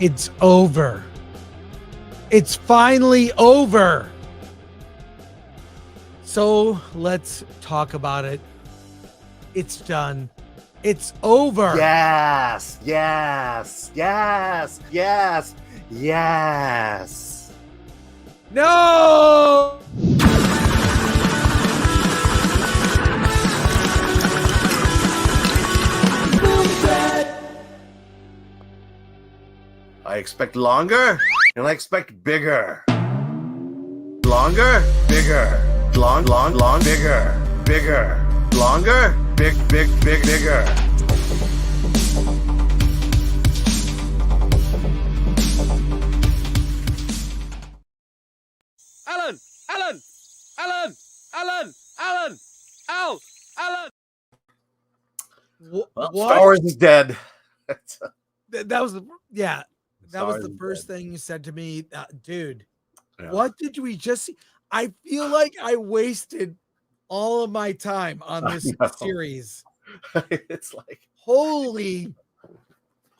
It's over. It's finally over. So let's talk about it. It's done. It's over. Yes, yes, yes, yes, yes. No! I expect longer, and I expect bigger. Longer, bigger. Long, bigger. Bigger. Longer, bigger. Alan! Well, What? Star Wars is dead. That was the yeah. That was Star the Wars is first dead. thing you said to me, dude. Yeah. What did we just see? I feel like I wasted all of my time on I this know. series. It's like, Holy,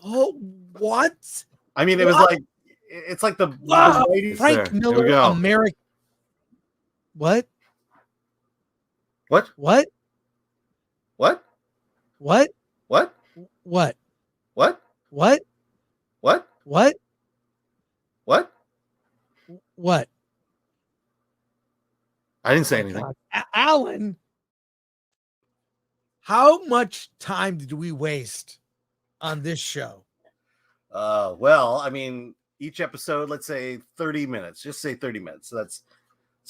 what? I mean, it was What? like, it's like the Wow, ladies Frank there. Miller, There we go. American. What? What? What? What? What? What? What? What? What? What? What? What? What? I didn't say anything. God. Alan, how much time did we waste on this show? Well, I mean, each episode, let's say 30 minutes. Just say 30 minutes. So it's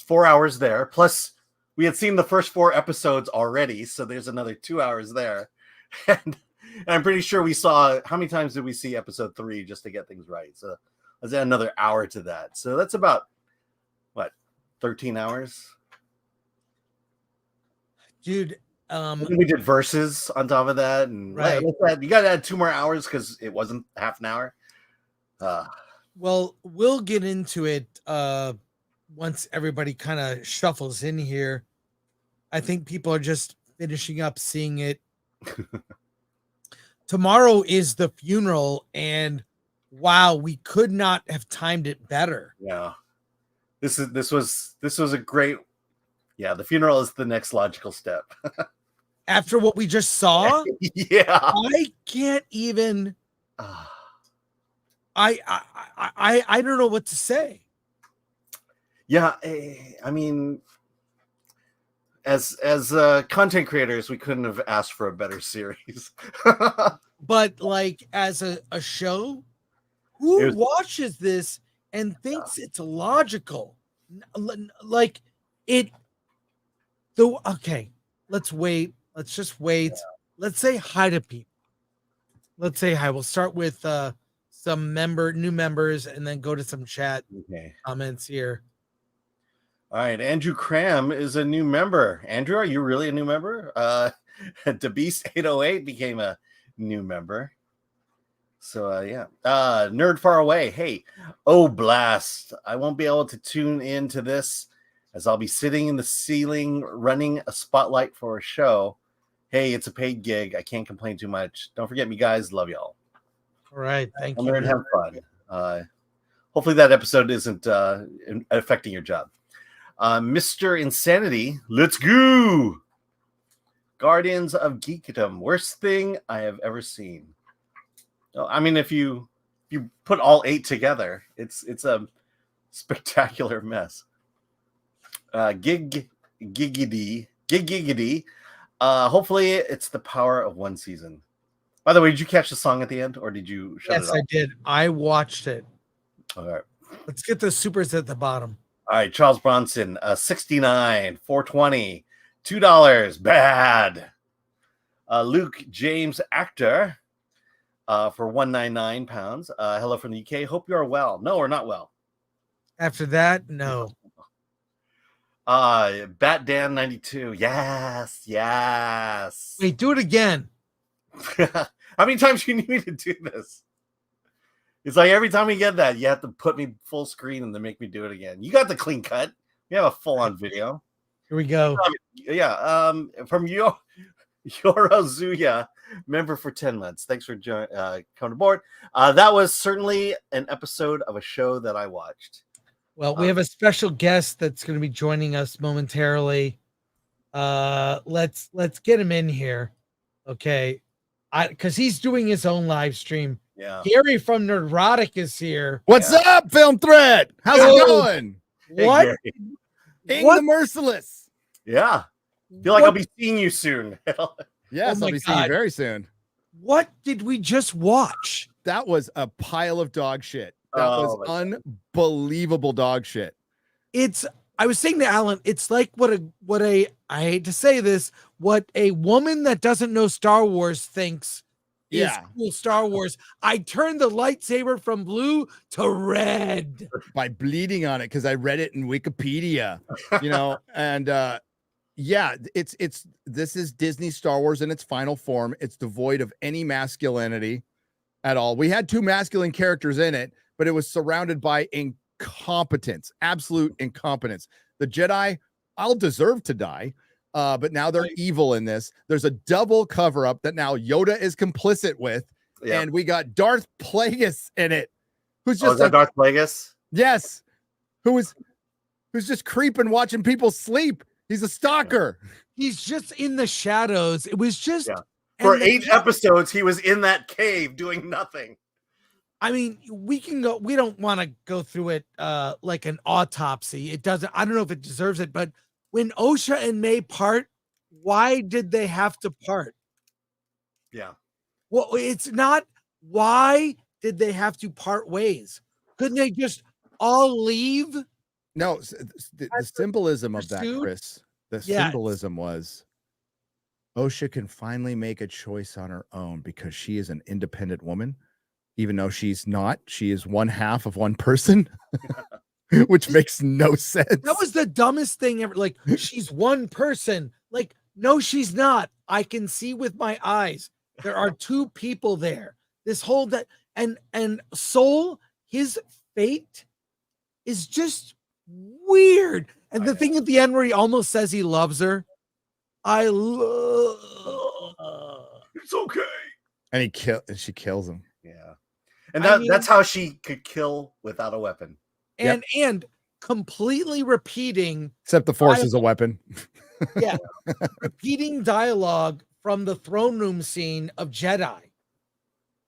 4 hours there. Plus, we had seen the first 4 episodes already, so there's another 2 hours there. And I'm pretty sure we saw, how many times did we see episode 3 just to get things right? So let's add another hour to that. So that's about, what, 13 hours? Dude, And then we did verses on top of that. And Right. you got to add 2 more hours because it wasn't half an hour. well, we'll get into it once everybody kind of shuffles in here. I think people are just finishing up seeing it. Tomorrow is the funeral, and wow, we could not have timed it better. Yeah. This was a great, yeah, the funeral is the next logical step. After what we just saw, Yeah. I can't even I don't know what to say. Yeah, I mean, as content creators, we couldn't have asked for a better series. But like as a show, who watches this and thinks it's logical? Like it okay, let's wait. Let's just wait. Yeah. Let's say hi to people. Let's say hi. We'll start with some new members and then go to some chat comments here. All right, Andrew Cram is a new member. Andrew, are you really a new member? DeBeast 808 became a new member. So yeah. Nerd Far Away. Hey, oh blast. I won't be able to tune into this as I'll be sitting in the ceiling running a spotlight for a show. Hey, it's a paid gig. I can't complain too much. Don't forget me, guys. Love y'all. All right. Thank you. And have fun. Hopefully that episode isn't affecting your job. Mr. Insanity, let's go. Guardians of Geekdom, worst thing I have ever seen. I mean, if you put all 8 together, it's a spectacular mess. Giggity. Hopefully it's the power of one season. By the way, did you catch the song at the end, or did you shut it off? Yes, I did. I watched it. All right. Let's get the supers at the bottom. All right, Charles Bronson, 69, 420, $2, bad. Luke James Actor, for 199 pounds. Hello from the UK. Hope you are well. No, we're not well. After that, no. Bat Dan 92. Yes. Wait, do it again. How many times do you need me to do this? It's like every time we get that, you have to put me full screen and then make me do it again. You got the clean cut. We have a full-on video. Here we go. Yeah. From Yorozuya, member for 10 months. Thanks for coming aboard. That was certainly an episode of a show that I watched. Well, we have a special guest that's going to be joining us momentarily. Let's get him in here. Okay. Because he's doing his own live stream. Yeah. Gary from Neurotic is here. What's up, Film Threat? How's it going? What? Hey, King the Merciless. yeah. Feel like I'll be seeing you soon. Yes, I'll be seeing you very soon. What did we just watch? That was a pile of dog shit. That was unbelievable dog shit. I was saying to Alan, it's like what a I hate to say this, what a woman that doesn't know Star Wars thinks is cool Star Wars. I turned the lightsaber from blue to red by bleeding on it because I read it in Wikipedia, and this is Disney Star Wars in its final form. It's devoid of any masculinity at all. We had 2 masculine characters in it, but it was surrounded by incompetence, absolute incompetence. The Jedi, I'll deserve to die, but now they're evil in this. There's a double cover-up that now Yoda is complicit with, and we got Darth Plagueis in it, who's just is that Darth Plagueis? Yes, who's just creeping, watching people sleep. He's a stalker. He's just in the shadows. It was just for 8 episodes. He was in that cave doing nothing. I mean, we don't want to go through it like an autopsy. It doesn't. I don't know if it deserves it, but when Osha and May part, why did they have to part? Yeah. Well, it's not. Why did they have to part ways? Couldn't they just all leave? No, the symbolism of that, Chris, symbolism was Osha can finally make a choice on her own because she is an independent woman, even though she's not. She is one half of one person, which makes no sense. That was the dumbest thing ever. Like, she's one person. Like, no, she's not. I can see with my eyes. There are 2 people there. This whole and Soul, his fate is just weird. And the thing at the end where he almost says he loves her, it's okay. And she kills him. Yeah. And that's how she could kill without a weapon. And completely repeating, except the Force is a weapon. Repeating dialogue from the throne room scene of Jedi.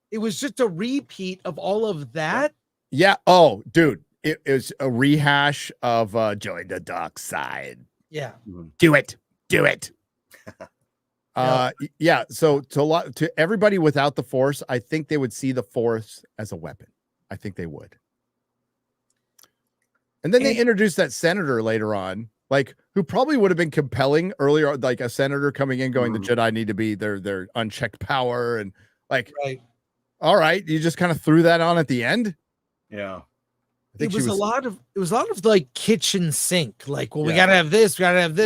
It was just a repeat of all of that. Yeah. Oh, dude. It was a rehash of join the dark side. Yeah. Do it. So to everybody without the Force, I think they would see the Force as a weapon. I think they would. And then they introduced that senator later on, like, who probably would have been compelling earlier, like a senator coming in going, the Jedi need to be their unchecked power, and like, all right, you just kind of threw that on at the end. Yeah. It was a lot of like kitchen sink. Like, well, we gotta have this, and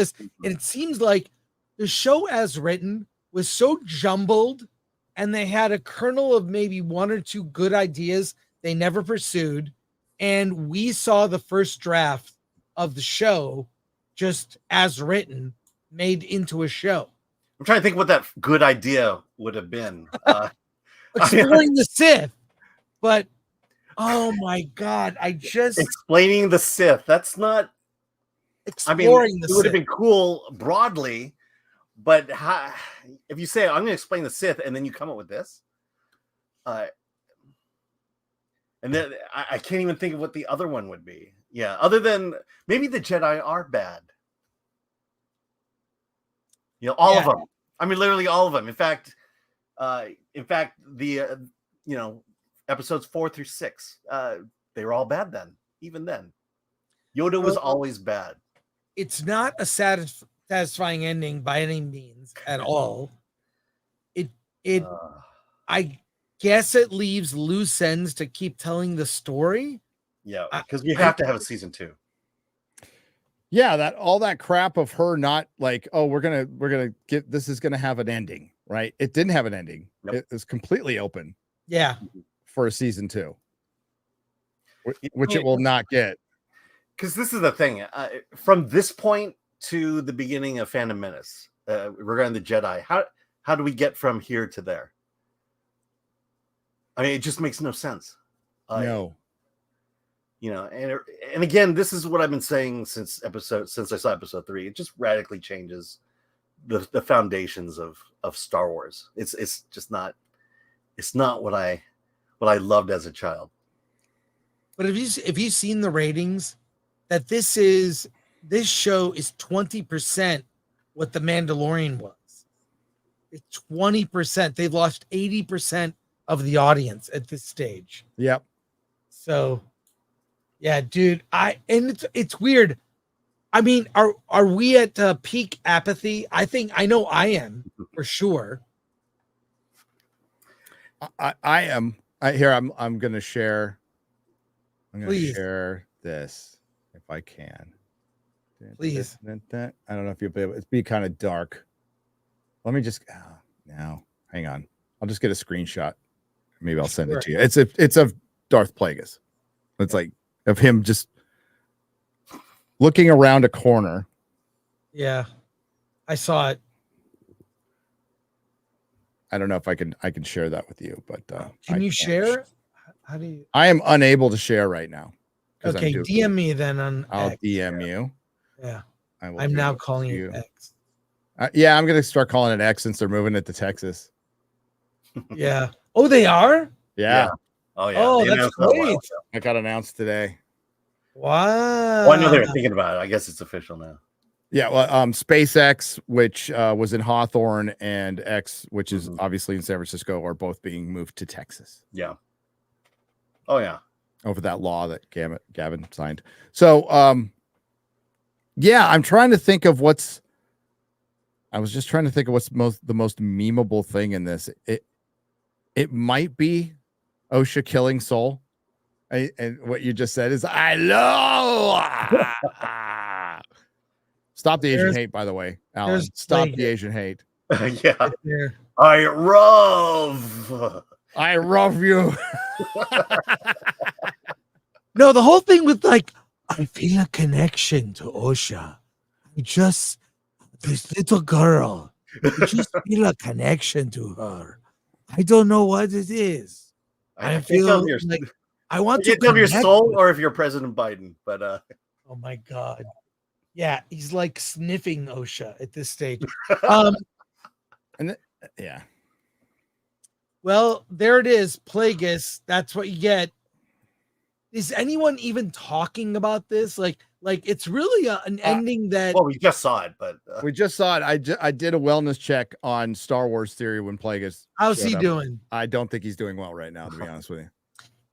it seems like the show as written was so jumbled, and they had a kernel of maybe 1 or 2 good ideas they never pursued, and we saw the first draft of the show just as written made into a show. I'm trying to think what that good idea would have been. Exploring the Sith, but oh my God, explaining the Sith. That's not exploring it would have been cool broadly, but if you say I'm going to explain the Sith and then you come up with this, and then I can't even think of what the other one would be. Yeah, other than maybe the Jedi are bad. All of them. I mean, literally all of them. In fact, the episodes 4 through 6, they were all bad then. Even then, Yoda was always bad. It's not a satisfying ending by any means at all. I guess it leaves loose ends to keep telling the story. Yeah, because we have to have a season 2. Yeah, all that crap of her not like, oh, we're gonna get this is gonna have an ending, right? It didn't have an ending. Yep. It was completely open. Yeah, for a season 2, which it will not get. Because this is the thing. From this point to the beginning of Phantom Menace, regarding the Jedi, how do we get from here to there? I mean, it just makes no sense. No. You know, and again, this is what I've been saying since I saw episode 3. It just radically changes the foundations of Star Wars. It's just not, it's not what I loved as a child. But if you've seen the ratings, that this show is 20% what The Mandalorian was. It's 20%. They've lost 80% of the audience at this stage. Yep. So, yeah, dude. It's weird. I mean, are we at peak apathy? I know I am for sure. I am. I'm going to share. I'm going to share this if I can. Please. I don't know if you'll be able. It's be kind of dark. Let me just. Now, hang on. I'll just get a screenshot. Maybe I'll send it to you. It's of Darth Plagueis. It's like of him just looking around a corner. Yeah, I saw it. I don't know if I can share that with you, but can you share? How do you? I am unable to share right now. Okay, DM me then on. I'll X. DM you. Yeah, I'm now calling it X. Yeah, I'm gonna start calling it X since they're moving it to Texas. Yeah. Oh, they are. Yeah. Oh yeah. Oh, that's great. I got announced today. Wow. Well, I know they were thinking about it. I guess it's official now. Yeah, well, SpaceX, which was in Hawthorne, and X, which is obviously in San Francisco, are both being moved to Texas. Yeah. Oh yeah. Over that law that Gavin signed. So, yeah, I'm trying to think of what's. I was just trying to think of what's the most memeable thing in this. It might be Osha killing Soul, and what you just said is I love. Stop the Asian hate, by the way, Alan. Stop the Asian hate. Yeah. I love you. No, the whole thing with like, I feel a connection to Osha. This little girl, I just feel a connection to her. I don't know what it is. I feel like I want to tell your soul or if you're President Biden, but oh my God. Yeah, he's like sniffing Osha at this stage. Yeah. Well, there it is, Plagueis. That's what you get. Is anyone even talking about this? Like it's really an ending that. Well, we just saw it, but we just saw it. I did a wellness check on Star Wars Theory when Plagueis. How's he doing? I don't think he's doing well right now, to be honest with you.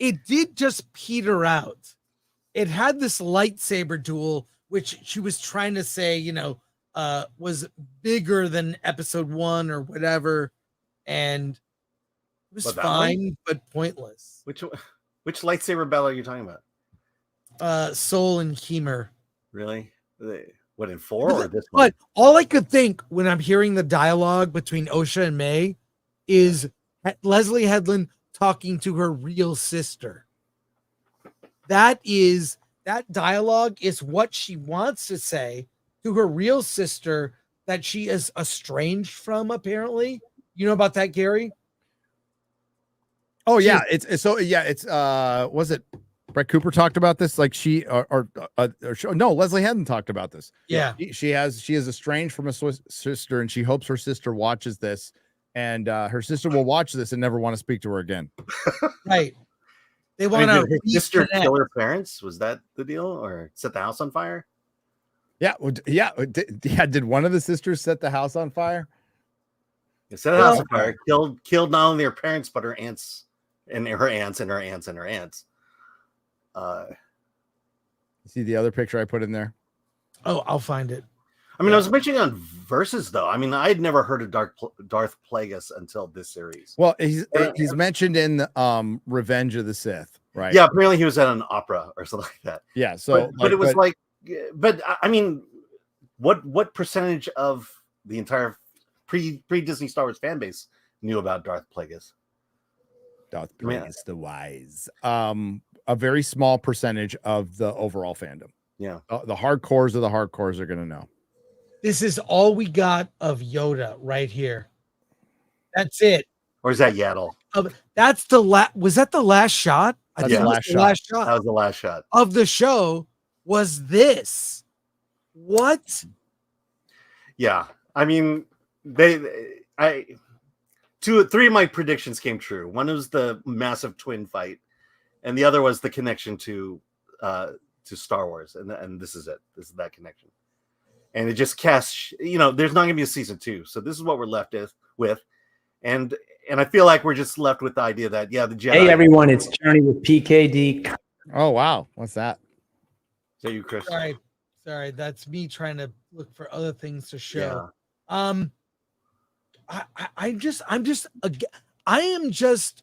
It did just peter out. It had this lightsaber duel, which she was trying to say, was bigger than episode 1 or whatever, and it was fine but pointless. Which lightsaber battle are you talking about? Soul and Hemer. Really? What, in 4 or this one? But all I could think when I'm hearing the dialogue between Osha and May is Leslie Headland talking to her real sister. That dialogue is what she wants to say to her real sister that she is estranged from, apparently. You know about that, Gary? Oh, yeah. It's was it Brett Cooper talked about this? Like no, Leslie hadn't talked about this. Yeah. She is estranged from a sister, and she hopes her sister watches this, and her sister will watch this and never want to speak to her again. Right. They want to. Did her sister kill her parents? Was that the deal, or set the house on fire? Yeah. Did one of the sisters set the house on fire? It set the house on fire. Killed not only her parents but her aunts. And her aunts and her aunts and her aunts. See the other picture I put in there? Oh, I'll find it. I mean, I was mentioning on Versus, though. I mean, I'd never heard of Darth Plagueis until this series. Well, he's mentioned in Revenge of the Sith, right? Yeah, apparently he was at an opera or something like that. Yeah, so but I mean, what percentage of the entire pre-Disney Star Wars fan base knew about Darth Plagueis? Darth Plagueis the Wise. A very small percentage of the overall fandom. Yeah. The hardcores of the hardcores are going to know. This is all we got of Yoda right here. That's it. Or is that Yaddle? That's the was that the last shot? That's think the it was last the shot. last shot That was the last shot of the show. Was this? What? Yeah, I mean, three of my predictions came true. One was the massive twin fight, and the other was the connection to Star Wars, and this is it. This is that connection, and it just casts. There's not going to be a season 2, so this is what we're left with, and I feel like we're just left with the idea that the Jedi. Hey everyone, it's Journey with PKD. Oh wow, what's that? Is that you, Chris? Sorry, that's me trying to look for other things to show. Yeah. I am just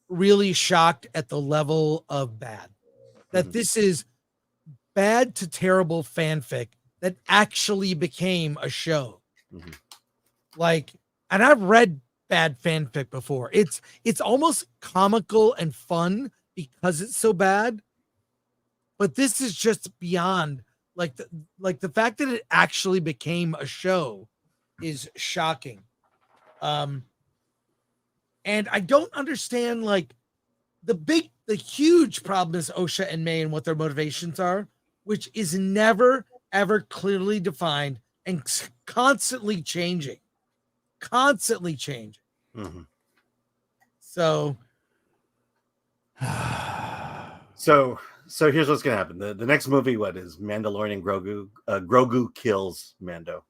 really shocked at the level of bad that this is bad to terrible fanfic that actually became a show. Like, and I've read bad fanfic before. It's almost comical and fun because it's so bad, but this is just beyond. Like the fact that it actually became a show is shocking. And I don't understand, like, the huge problem is Osha and May and what their motivations are, which is never ever clearly defined and constantly changing. So So here's what's gonna happen. The next movie, what is Mandalorian Grogu? Grogu kills Mando.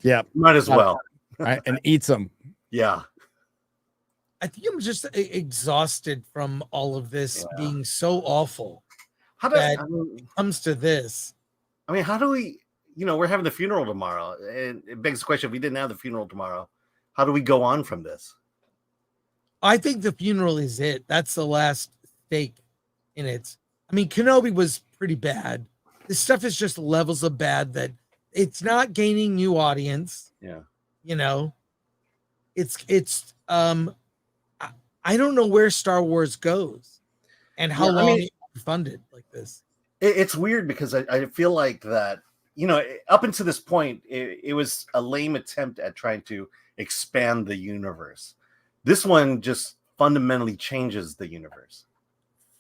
Yeah, might as well. And eats them. Yeah, I think I'm just exhausted from all of this being so awful. How do it comes to this? I mean, how do we? We're having the funeral tomorrow, and it begs the question: if we didn't have the funeral tomorrow, how do we go on from this? I think the funeral is it. That's the last stake in it. I mean, Kenobi was pretty bad. This stuff is just levels of bad that it's not gaining new audience. Yeah. I don't know where Star Wars goes and how long it's funded like this. It's weird because I feel like that, up until this point, it was a lame attempt at trying to expand the universe. This one just fundamentally changes the universe.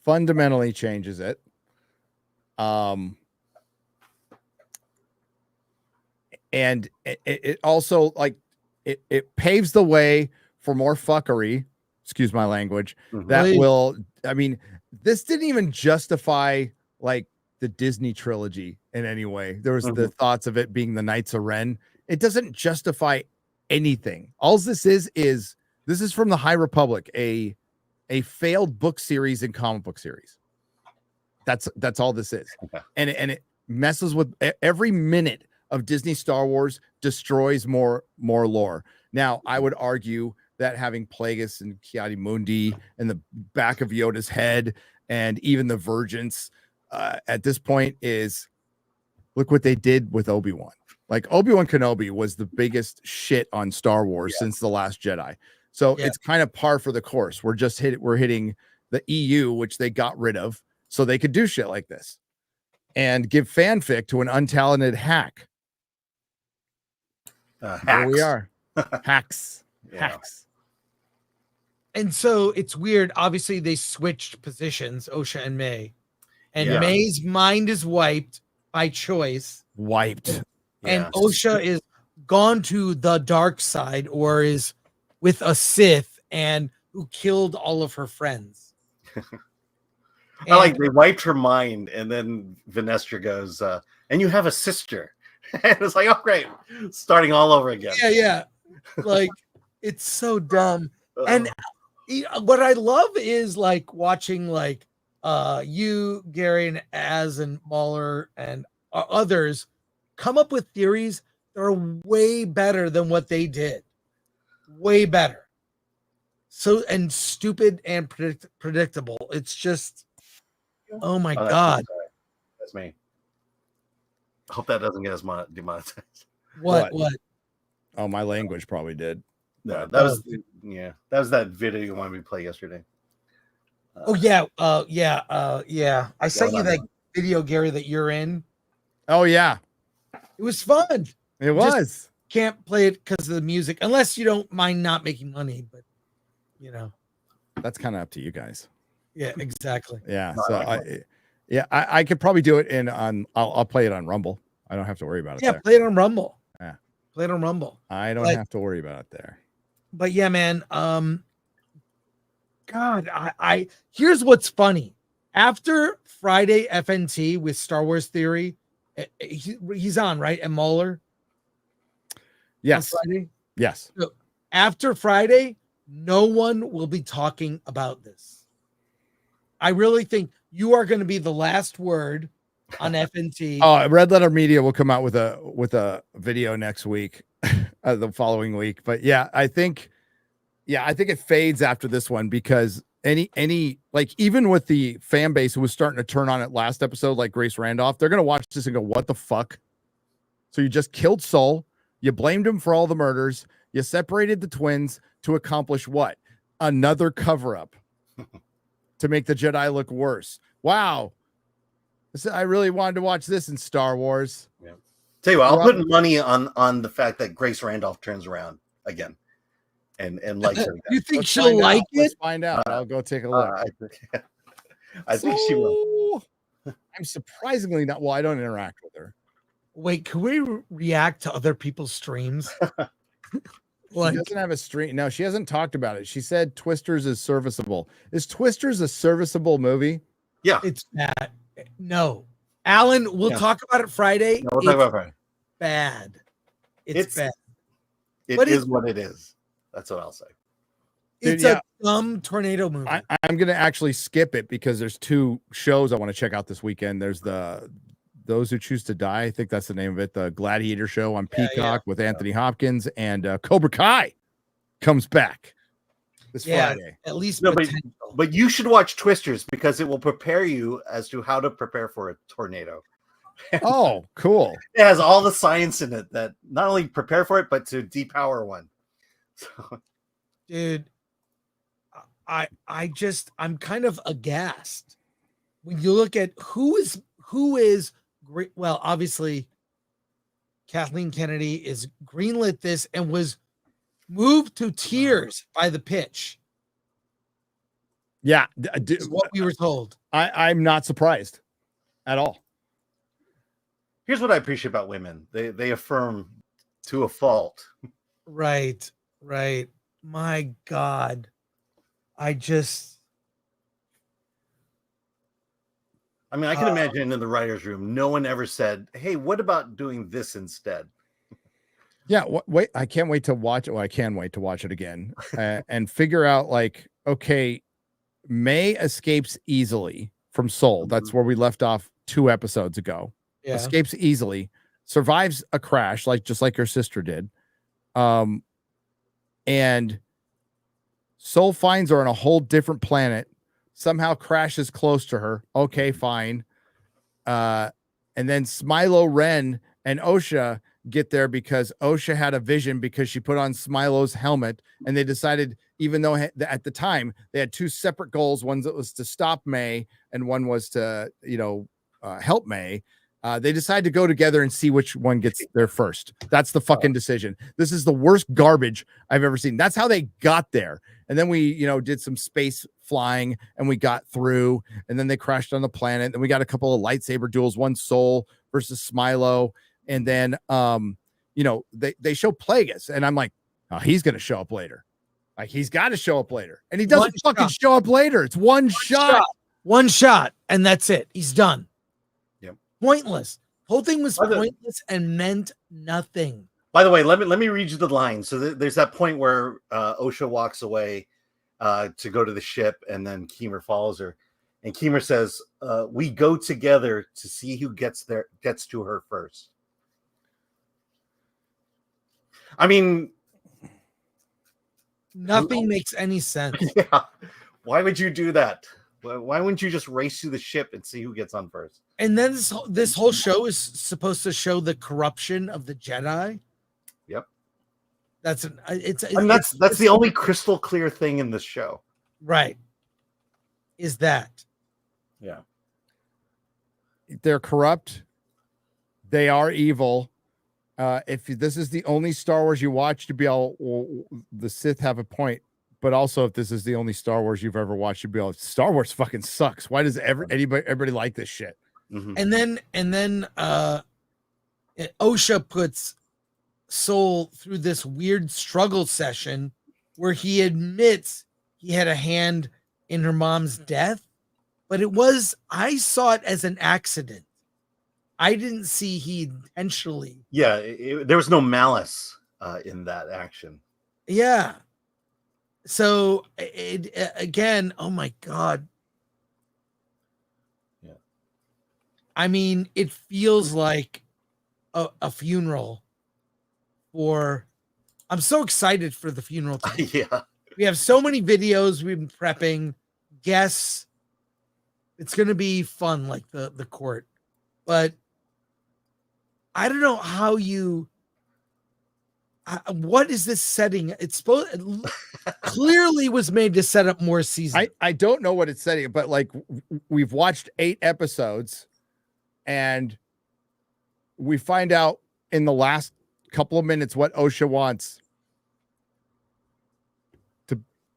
Fundamentally changes it. And it also, like, it paves the way for more fuckery, excuse my language, that will, I mean, this didn't even justify, like, the Disney trilogy in any way. There was the thoughts of it being the Knights of Ren. It doesn't justify anything. All this is this is from the High Republic, a failed book series and comic book series. That's all this is. And it messes with every minute of Disney Star Wars, destroys more lore. Now, I would argue that having Plagueis and Ki-Adi-Mundi and the back of Yoda's head and even the Virgins at this point is, look what they did with Obi-Wan. Like, Obi-Wan Kenobi was the biggest shit on Star Wars since The Last Jedi. So it's kind of par for the course. We're hitting the EU, which they got rid of so they could do shit like this and give fanfic to an untalented hack. Here we are. Hacks. And so it's weird. Obviously, they switched positions, Osha and May. And May's mind is wiped by choice. And Osha is gone to the dark side, or is with a Sith and who killed all of her friends. I like they wiped her mind, and then Vanestra goes, and you have a sister. And it's like, oh great, starting all over again. Like, it's so dumb. And what I love is, like, watching, like, you, Gary, and Az and Mahler and others come up with theories that are way better than what they did. Way better. So, and stupid and predictable. It's just, oh my God. That's me. I hope that doesn't get us demonetized. What? Oh, my language probably did. No, that was that video you wanted me to play yesterday. I sent you that video, Gary, that you're in. Oh yeah, it was fun. It was. can't play it because of the music, unless you don't mind not making money. But you know, That's kind of up to you guys. yeah, exactly. Yeah. No, I So like I could probably do it I'll play it on Rumble. I don't have to worry about it Yeah, there. play it on Rumble. Yeah. Play it on Rumble. I don't Like- have to worry about it there. But yeah, man. God, I here's what's funny. After Friday FNT with Star Wars Theory, he's on, right? And Mueller. Yes. On Friday. Yes. So after Friday, no one will be talking about this. I really think you are going to be the last word on FNT. Red Letter Media will come out with a video next week, the following week. But yeah, I think it fades after this one because any like even with the fan base who was starting to turn on it last episode, like Grace Randolph, they're gonna watch this and go, "What the fuck?" So you just killed Soul, you blamed him for all the murders, you separated the twins to accomplish what? Another cover-up to make the Jedi look worse. Wow. I really wanted to watch this in Star Wars. Yeah. Tell you what, I'll put money on the fact that Grace Randolph turns around again and likes her. You think Let's she'll find like out. it? Let's find out. I'll go take a look. I think she will. I'm surprisingly not. Well, I don't interact with her. Wait, can we react to other people's streams? She doesn't have a stream. No, she hasn't talked about it. She said Twisters is serviceable. Is Twisters a serviceable movie? Yeah. It's bad. No. Alan, we'll talk about it Friday. No, we'll talk about Friday. Bad. It's bad. It But is what it is. That's what I'll say. It's Dude, a dumb tornado movie. I'm going to actually skip it because there's two shows I want to check out this weekend. There's Those Who Choose to Die. I think that's the name of it. The Gladiator show on Peacock with Anthony Hopkins, and Cobra Kai comes back this Friday. At least No, potential. but you should watch Twisters because it will prepare you as to how to prepare for a tornado. Oh, cool. It has all the science in it that not only prepare for it, but to depower one. So, Dude, I'm kind of aghast when you look at who is great. Well, obviously Kathleen Kennedy is greenlit this and was moved to tears by the pitch. Yeah, Is what we were told. I'm not surprised at all. here's what I appreciate about women. They affirm to a fault. Right. My God. I mean, I can imagine in the writer's room, no one ever said, "Hey, what about doing this instead?" Yeah, wait, I can't wait to watch it. Well, I can wait to watch it again and figure out, like, okay, May escapes easily from Soul. That's where we left off 2 episodes ago. Yeah. Escapes easily, survives a crash, just like her sister did. And Soul finds her on a whole different planet, somehow crashes close to her. Okay, fine. And then Smilo, Ren, and Osha get there because Osha had a vision because she put on Smilo's helmet, and they decided, even though at the time they had 2 separate goals, one that was to stop May and one was to, help May. They decide to go together and see which one gets there first. That's the fucking decision. This is the worst garbage I've ever seen. That's how they got there. And then we, did some space flying and we got through, and then they crashed on the planet. And we got a couple of lightsaber duels, one Soul versus Smilo. And then, they show Plagueis, and I'm like, oh, he's going to show up later. Like, he's got to show up later. And he doesn't fucking show up later. It's one shot. One shot, and that's it. He's done. Yep. Pointless. Whole thing was pointless and meant nothing. By the way, let me read you the line. So there's that point where Osha walks away to go to the ship, and then Keemer follows her, and Keemer says, "We go together to see who gets to her first." I mean, nothing makes any sense. Yeah. Why would you do that? Why wouldn't you just race to the ship and see who gets on first? And then this whole show is supposed to show the corruption of the Jedi. Yep. That's the only crystal clear thing in this show. Right. Is that. Yeah. They're corrupt. They are evil. If this is the only Star Wars you watch, to be all, the Sith have a point. But also, if this is the only Star Wars you've ever watched, you'd be all, Star Wars fucking sucks. Why does everybody like this shit? Mhm. And then Osha puts Soul through this weird struggle session where he admits he had a hand in her mom's death, but I saw it as an accident. I didn't see he intentionally. Yeah, there was no malice in that action. Yeah. So again, oh my God. Yeah. I mean, it feels like a funeral I'm so excited for the funeral. Yeah. We have so many videos we've been prepping, guests. It's going to be fun, like the court. But I don't know how what is this setting? It's clearly was made to set up more seasons. I don't know what it's setting, but like we've watched 8 episodes and we find out in the last couple of minutes what Osha wants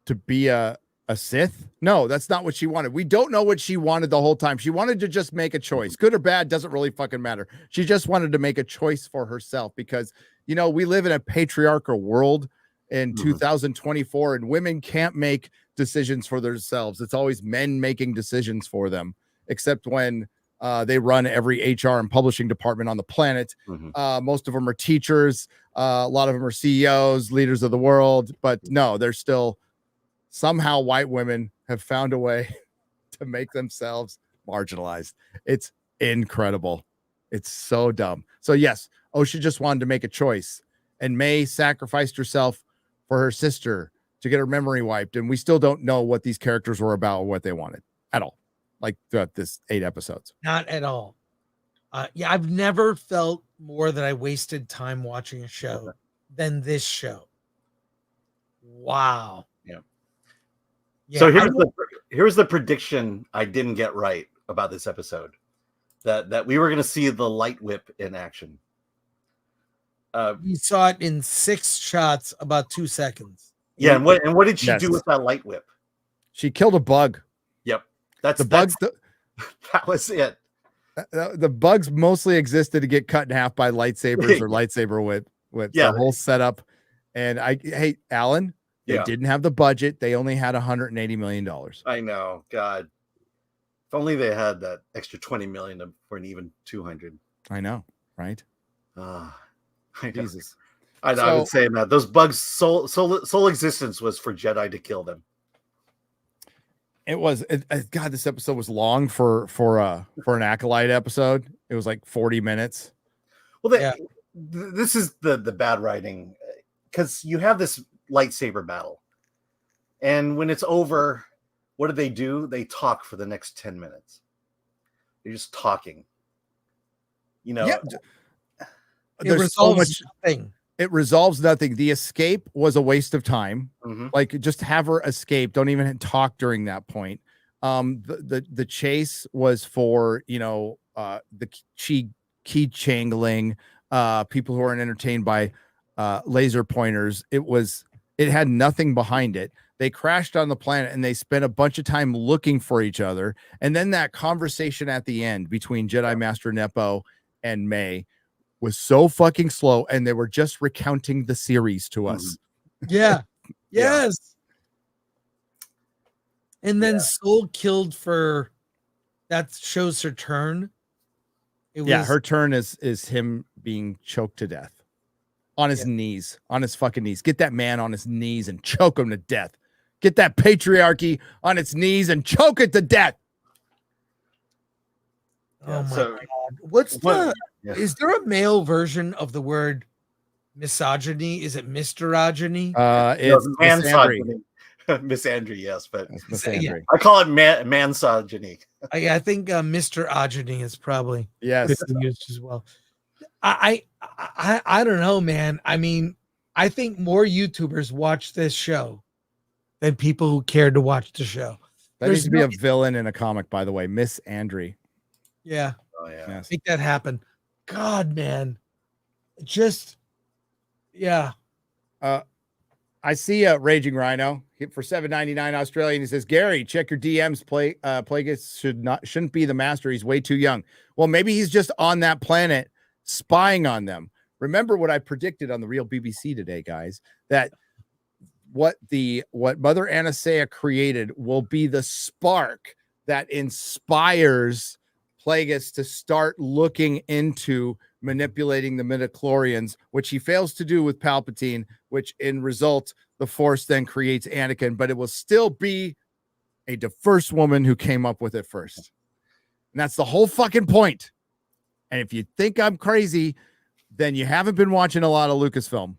to be a Sith. No, that's not what she wanted. We don't know what she wanted the whole time. She wanted to just make a choice. Good or bad doesn't really fucking matter. She just wanted to make a choice for herself because, you know, we live in a patriarchal world in 2024 and women can't make decisions for themselves. It's always men making decisions for them, except when they run every HR and publishing department on the planet. Most of them are teachers. A lot of them are CEOs, leaders of the world, but no, they're still somehow white women have found a way to make themselves marginalized. It's incredible. It's so dumb. So yes, Osha just wanted to make a choice, and May sacrificed herself for her sister to get her memory wiped. And we still don't know what these characters were about or what they wanted at all. Like throughout this 8 episodes. Not at all. Yeah, I've never felt more that I wasted time watching a show than this show. Wow. Yeah. So here's the prediction I didn't get right about this episode. That we were going to see the light whip in action. We saw it in 6 shots, about 2 seconds. Yeah, and what did she do with that light whip? She killed a bug. Yep, that's bugs. That was it. The bugs mostly existed to get cut in half by lightsabers or lightsaber with the whole setup. And hey, Alan, they didn't have the budget. They only had $180 million. I know. God, if only they had that extra $20 million for an even 200. I know, right? Jesus. I would say that those bugs' sole existence was for Jedi to kill them. It was. God, this episode was long for an Acolyte episode. It was like 40 minutes. Well, this is the bad writing, because you have this lightsaber battle, and when it's over, what do? They talk for the next 10 minutes. They're just talking. You know, there's so much. It resolves nothing. The escape was a waste of time. Like, just have her escape. Don't even talk during that point. The chase was for, you know, the key changling, people who aren't entertained by laser pointers. It had nothing behind it. They crashed on the planet and they spent a bunch of time looking for each other. And then that conversation at the end between Jedi Master Nepo and May was so fucking slow, and they were just recounting the series to us. Yeah. Yes. And then Soul killed for that shows her turn. Her turn is him being choked to death on his knees, on his fucking knees. Get that man on his knees and choke him to death. Get that patriarchy on its knees and choke it to death. Oh my God. Is there a male version of the word misogyny? Is it misogyny? It's misogyny. Misandry, yes, but misandry. I call it mansogyny. I think Mr. Ogeny is probably used as well. I don't know, man. I mean, I think more YouTubers watch this show than people who cared to watch the show. That needs to be a villain in a comic, by the way. Miss Andry. Yeah. Oh yeah. Make that happen. God, man. just yeah. I see a Raging Rhino for $7.99 Australian. He says, Gary, check your DMs. Plagueis shouldn't be the master. He's way too young. Well, maybe he's just on that planet spying on them. Remember what I predicted on the Real BBC today, guys, that what Mother Anastasia created will be the spark that inspires Plagueis to start looking into manipulating the midichlorians, which he fails to do with Palpatine, which in result, the Force then creates Anakin, but it will still be a diverse woman who came up with it first. And that's the whole fucking point. And if you think I'm crazy, then you haven't been watching a lot of Lucasfilm.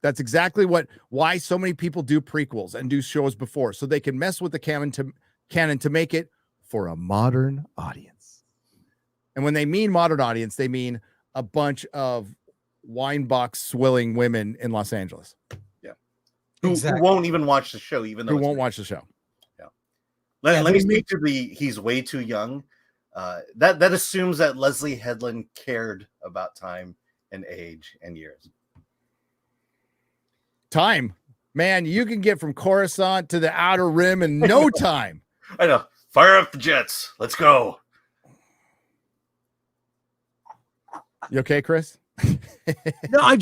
That's exactly why so many people do prequels and do shows before, so they can mess with the canon to make it for a modern audience. And when they mean modern audience, they mean a bunch of wine box swilling women in Los Angeles. Yeah. Who won't even watch the show, even though who won't watch the show. Yeah. Let me speak to he's way too young. That assumes that Leslie Headland cared about time and age and years. Time, man, you can get from Coruscant to the Outer Rim in no time. I know. Fire up the jets. Let's go. You okay, Chris? No, I'm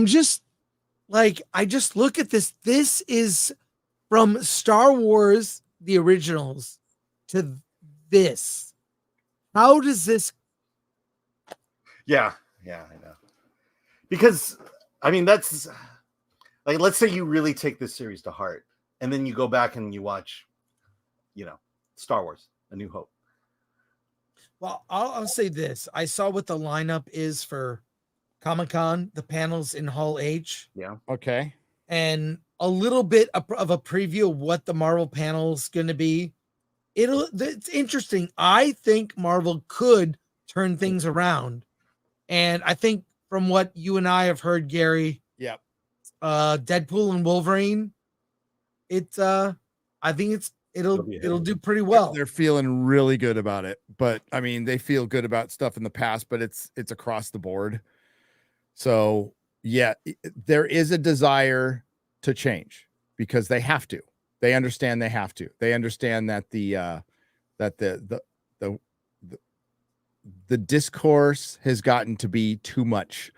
just like, I just look at this. This is from Star Wars, the originals, to this. How does this? Yeah, I know. Because, I mean, that's like, let's say you really take this series to heart, and then you go back and you watch, Star Wars, A New Hope. Well, I'll say this. I saw what the lineup is for Comic-Con, the panels in Hall H. Yeah. Okay. And a little bit of a preview of what the Marvel panel's going to be. It's interesting. I think Marvel could turn things around. And I think from what you and I have heard, Gary, yep. Deadpool and Wolverine, I think it'll do pretty well. They're feeling really good about it, but I mean, they feel good about stuff in the past, but it's across the board. So yeah, there is a desire to change because they have to. They understand they have to. They understand that the discourse has gotten to be too much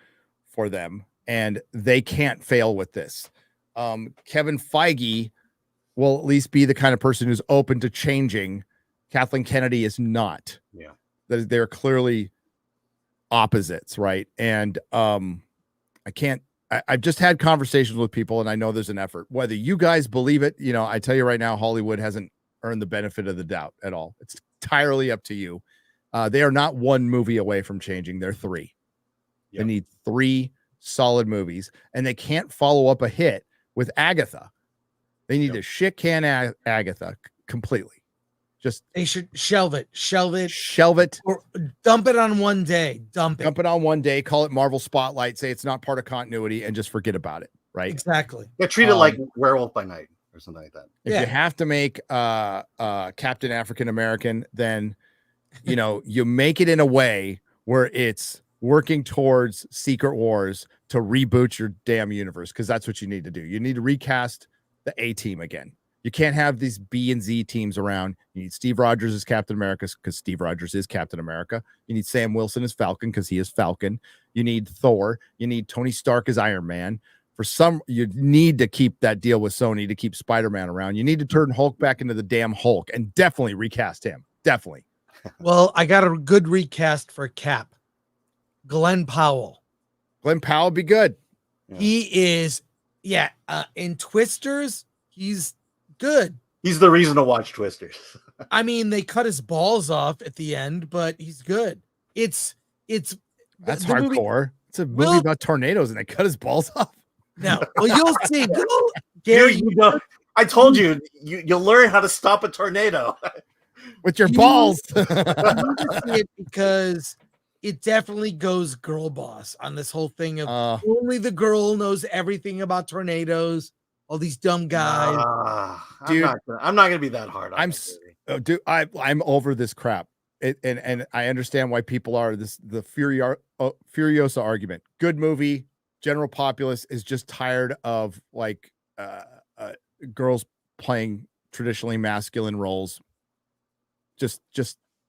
for them, and they can't fail with this. Kevin Feige will at least be the kind of person who's open to changing. Kathleen Kennedy is not. Yeah. They're clearly opposites, right? And I've just had conversations with people, and I know there's an effort. Whether you guys believe it, I tell you right now, Hollywood hasn't earned the benefit of the doubt at all. It's entirely up to you. They are not one movie away from changing. They're three. Yep. They need 3 solid movies, and they can't follow up a hit with Agatha. They need to shit can Agatha completely. Just they should shelve it, or dump it on one day. Dump it on one day. Call it Marvel Spotlight. Say it's not part of continuity, and just forget about it. Right? Exactly. Yeah, treat it like Werewolf by Night or something like that. If you have to make Captain African American, then you make it in a way where it's working towards Secret Wars to reboot your damn universe, because that's what you need to do. You need to recast the A team again. You can't have these B and Z teams around. You need Steve Rogers as Captain America because Steve Rogers is Captain America. You need Sam Wilson as Falcon because he is Falcon. You need Thor. You need Tony Stark as Iron Man. You need to keep that deal with Sony to keep Spider-Man around. You need to turn Hulk back into the damn Hulk and definitely recast him. Definitely. Well, I got a good recast for Cap. Glenn Powell. Glenn Powell would be good. Yeah. He is, in Twisters, he's good. He's the reason to watch Twisters. I mean, they cut his balls off at the end, but he's good. That's hardcore. It's a movie about tornadoes, and they cut his balls off. No, well, you'll see. Gary, I told you, you'll learn how to stop a tornado with your balls. You need to see it because it definitely goes girl boss on this whole thing of only the girl knows everything about tornadoes. All these dumb guys. Dude, I'm not gonna be that hard on I'm over this crap. and I understand why people are the Furiosa argument. Good movie. General populace is just tired of like girls playing traditionally masculine roles. Just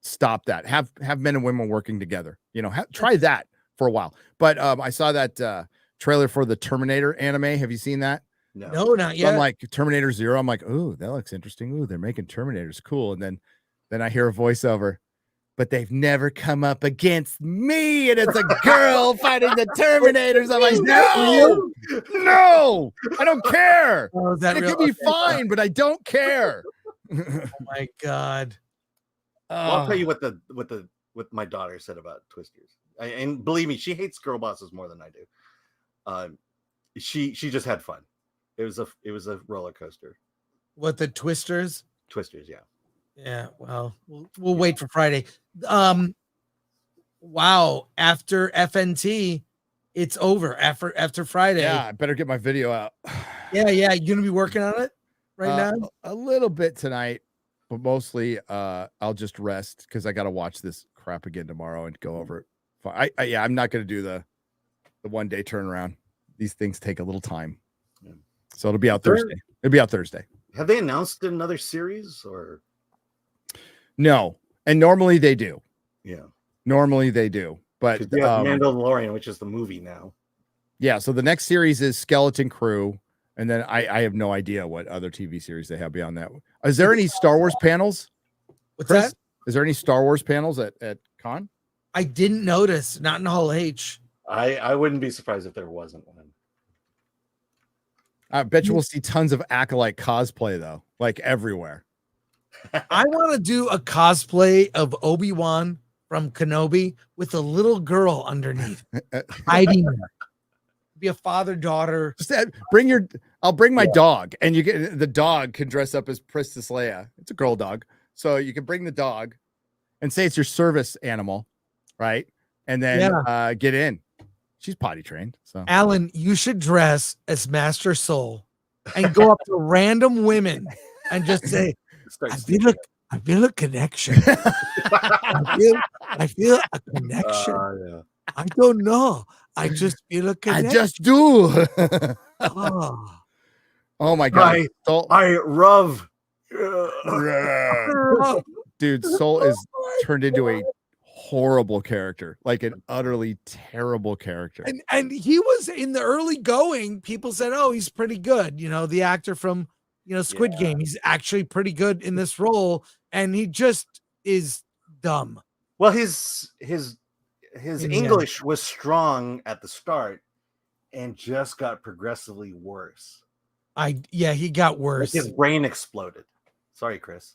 stop that. Have men and women working together. Try that for a while. But I saw that trailer for the Terminator anime. Have you seen that? No, not So yet. I'm like Terminator 0. I'm like, ooh, that looks interesting. Ooh, they're making Terminators cool. And then I hear a voiceover, but they've never come up against me. And it's a girl fighting the Terminators. I'm like, no, I don't care. Oh, is that It real? could be Okay. fine, but I don't care. Oh my God. Well, I'll tell you what my daughter said about Twisters. And believe me, she hates girl bosses more than I do. She just had fun. It was a roller coaster. What, the Twisters? Twisters, yeah. Yeah. Well, we'll wait for Friday. Wow. After FNT, it's over. After Friday. Yeah, I better get my video out. Yeah. You gonna be working on it right now? A little bit tonight, but mostly I'll just rest because I got to watch this crap again tomorrow and go over it. I'm not going to do the 1 day turnaround. These things take a little time. Yeah. So it'll be out Thursday. It'll be out Thursday. Have they announced another series or? No. And normally they do. Yeah. Normally they do. But Mandalorian, which is the movie now. Yeah. So the next series is Skeleton Crew. And then I have no idea what other TV series they have beyond that. Is there any Star Wars panels? What's Chris? that? Is there any Star Wars panels at Con? I didn't notice. Not in Hall H. I wouldn't be surprised if there wasn't one. I bet you we'll see tons of Acolyte cosplay though, like everywhere. I want to do a cosplay of Obi-Wan from Kenobi with a little girl underneath, hiding her. Be a father-daughter. Just I'll bring my dog, and the dog can dress up as Princess Leia. It's a girl dog, so you can bring the dog, and say it's your service animal, right? And then get in. She's potty trained. So Alan, you should dress as Master Soul and go up to random women and just say, I feel a connection. I feel a connection. Yeah. I don't know. I just feel a connection. I just do. Oh. Oh my God. I love. Dude, Soul is turned into a horrible character, like an utterly terrible character. And he was in the early going. People said, "Oh, he's pretty good." The actor from Squid Game. He's actually pretty good in this role, and he just is dumb. Well, his English was strong at the start, and just got progressively worse. He got worse. Like his brain exploded. Sorry, Chris.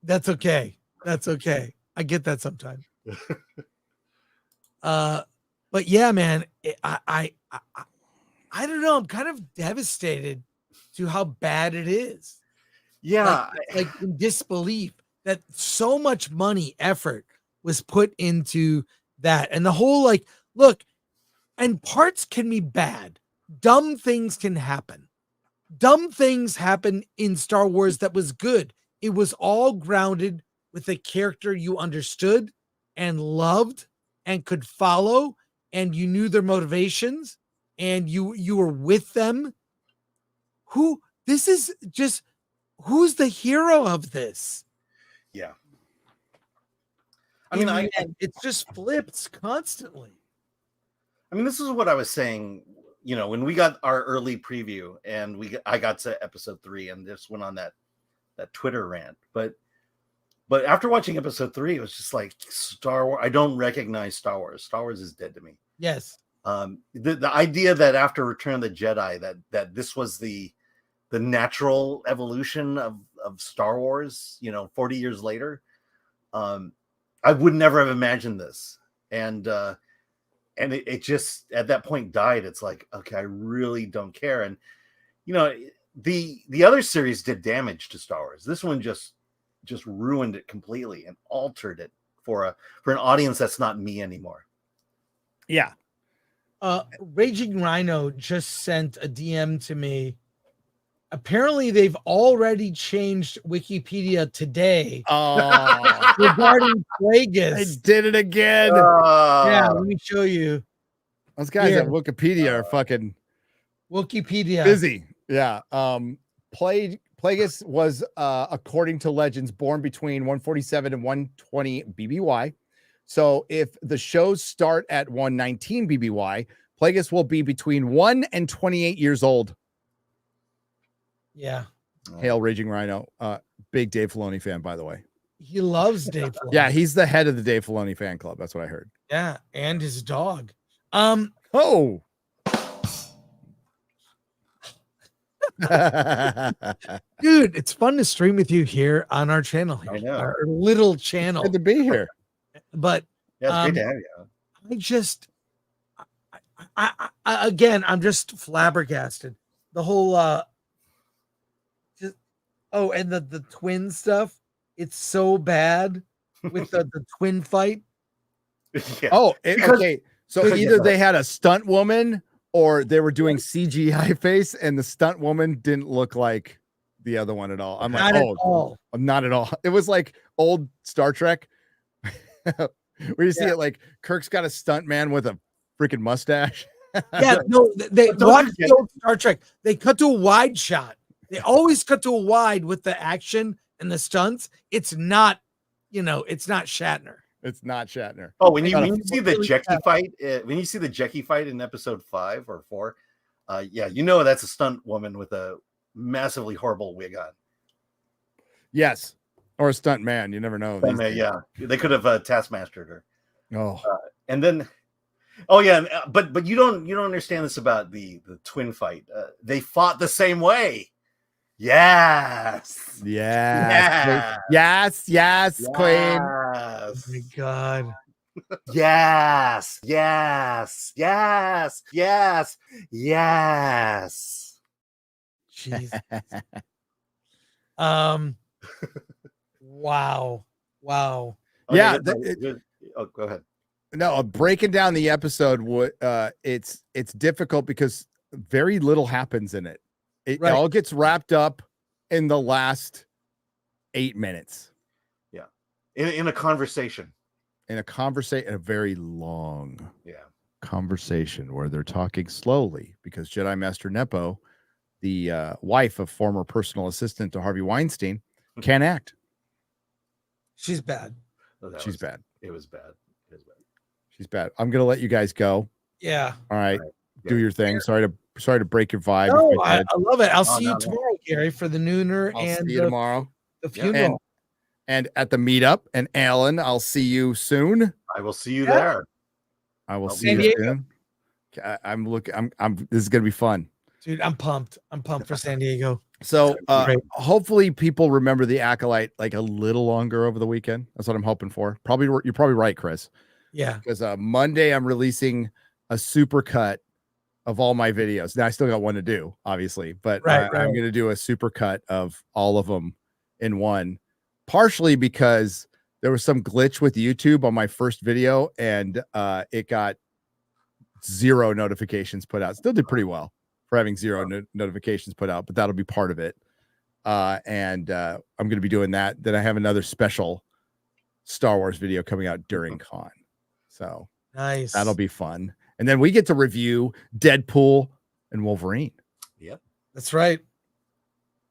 That's okay. That's okay. I get that sometimes. But yeah, man, I don't know. I'm kind of devastated to how bad it is. Yeah, like in disbelief that so much money, effort was put into that, and the whole look, and parts can be bad. Dumb things can happen. Dumb things happen in Star Wars that was good. It was all grounded with a character you understood and loved and could follow, and you knew their motivations, and you were with them. Who's the hero of this? Yeah. I mean, it's just flips constantly. I mean, this is what I was saying, when we got our early preview and I got to episode 3 and this went on that Twitter rant, but after watching episode 3, it was just like Star Wars. I don't recognize Star Wars. Star Wars is dead to me. Yes. The idea that after Return of the Jedi, that this was the natural evolution of Star Wars, 40 years later, I would never have imagined this. And it just at that point died. It's like, okay, I really don't care. And the other series did damage to Star Wars. This one just ruined it completely and altered it for an audience that's not me anymore. Yeah. Raging Rhino just sent a DM to me. apparently they've already changed Wikipedia today Oh, regarding I Plagueis. did it again. Yeah, let me show you. Those guys Here. at Wikipedia are fucking Wikipedia. busy. Yeah. Plagueis was, according to legends, born between 147 and 120 BBY. So if the shows start at 119 BBY, Plagueis will be between 1 and 28 years old. Yeah. Hail Raging Rhino. Big Dave Filoni fan, by the way. He loves Dave Filoni. Yeah, he's the head of the Dave Filoni fan club. That's what I heard. Yeah, and his dog. Oh. Dude, it's fun to stream with you here on our channel. I know. Our little channel. Good to be here. But Yeah, it's great to have you. I just again, I'm just flabbergasted. The whole and the twin stuff, it's so bad with the twin fight. Yeah. Oh, Because- okay. So either they had a stunt woman or they were doing CGI face, and the stunt woman didn't look like the other one at all. I'm like, Not at all. not at all. It was like old Star Trek where you see it like Kirk's got a stunt man with a freaking mustache. Yeah, no, they But don't watch forget- the old Star Trek. They cut to a wide shot. They always cut to a wide with the action and the stunts. It's not, it's not Shatner. It's not Shatner. Oh, when you see the really Jeckie fight, when you see the Jeckie fight in episode 5 or 4, yeah, that's a stunt woman with a massively horrible wig on. Yes. Or a stunt man. You never know. these days. Yeah, they could have taskmastered her. Oh. And then, oh yeah, but you don't understand this about the twin fight. They fought the same way. Yes. Yes. Yes, Queen. Oh my God. Yes. Jesus. Wow. Okay, Yeah, good. Oh, go ahead. No, breaking down the episode would it's difficult because very little happens in it. It Right. all gets wrapped up in the last 8 minutes Yeah, in a conversation. in a very long Yeah. conversation where they're talking slowly because Jedi Master Nepo, the wife of former personal assistant to Harvey Weinstein, can't act. She's bad. Oh, She's bad. It was bad. She's bad. I'm gonna let you guys go. Yeah. All right, Yeah. do your thing. Sorry to break your vibe. No, with my I head. love it. I'll Oh, see no, you no. tomorrow, Gary, for the nooner I'll and see you tomorrow. the Yeah. funeral. And at the meetup. And Alan, I'll see you soon. I will see you Yeah. there. I will I'll see be you there. soon. I'm looking. I'm. This is gonna be fun. Dude, I'm pumped. I'm pumped for San Diego. So Great. hopefully people remember the Acolyte like a little longer over the weekend. That's what I'm hoping for. You're probably right, Chris. Yeah. Because Monday I'm releasing a super cut of all my videos. Now I still got one to do, obviously, but Right, I'm right. going to do a super cut of all of them in one. Partially because there was some glitch with YouTube on my first video, and it got 0 notifications put out. Still did pretty well for having 0 notifications put out, but that'll be part of it. And I'm going to be doing that. Then I have another special Star Wars video coming out during con. So Nice. that'll be fun. And then we get to review Deadpool and Wolverine. That's right.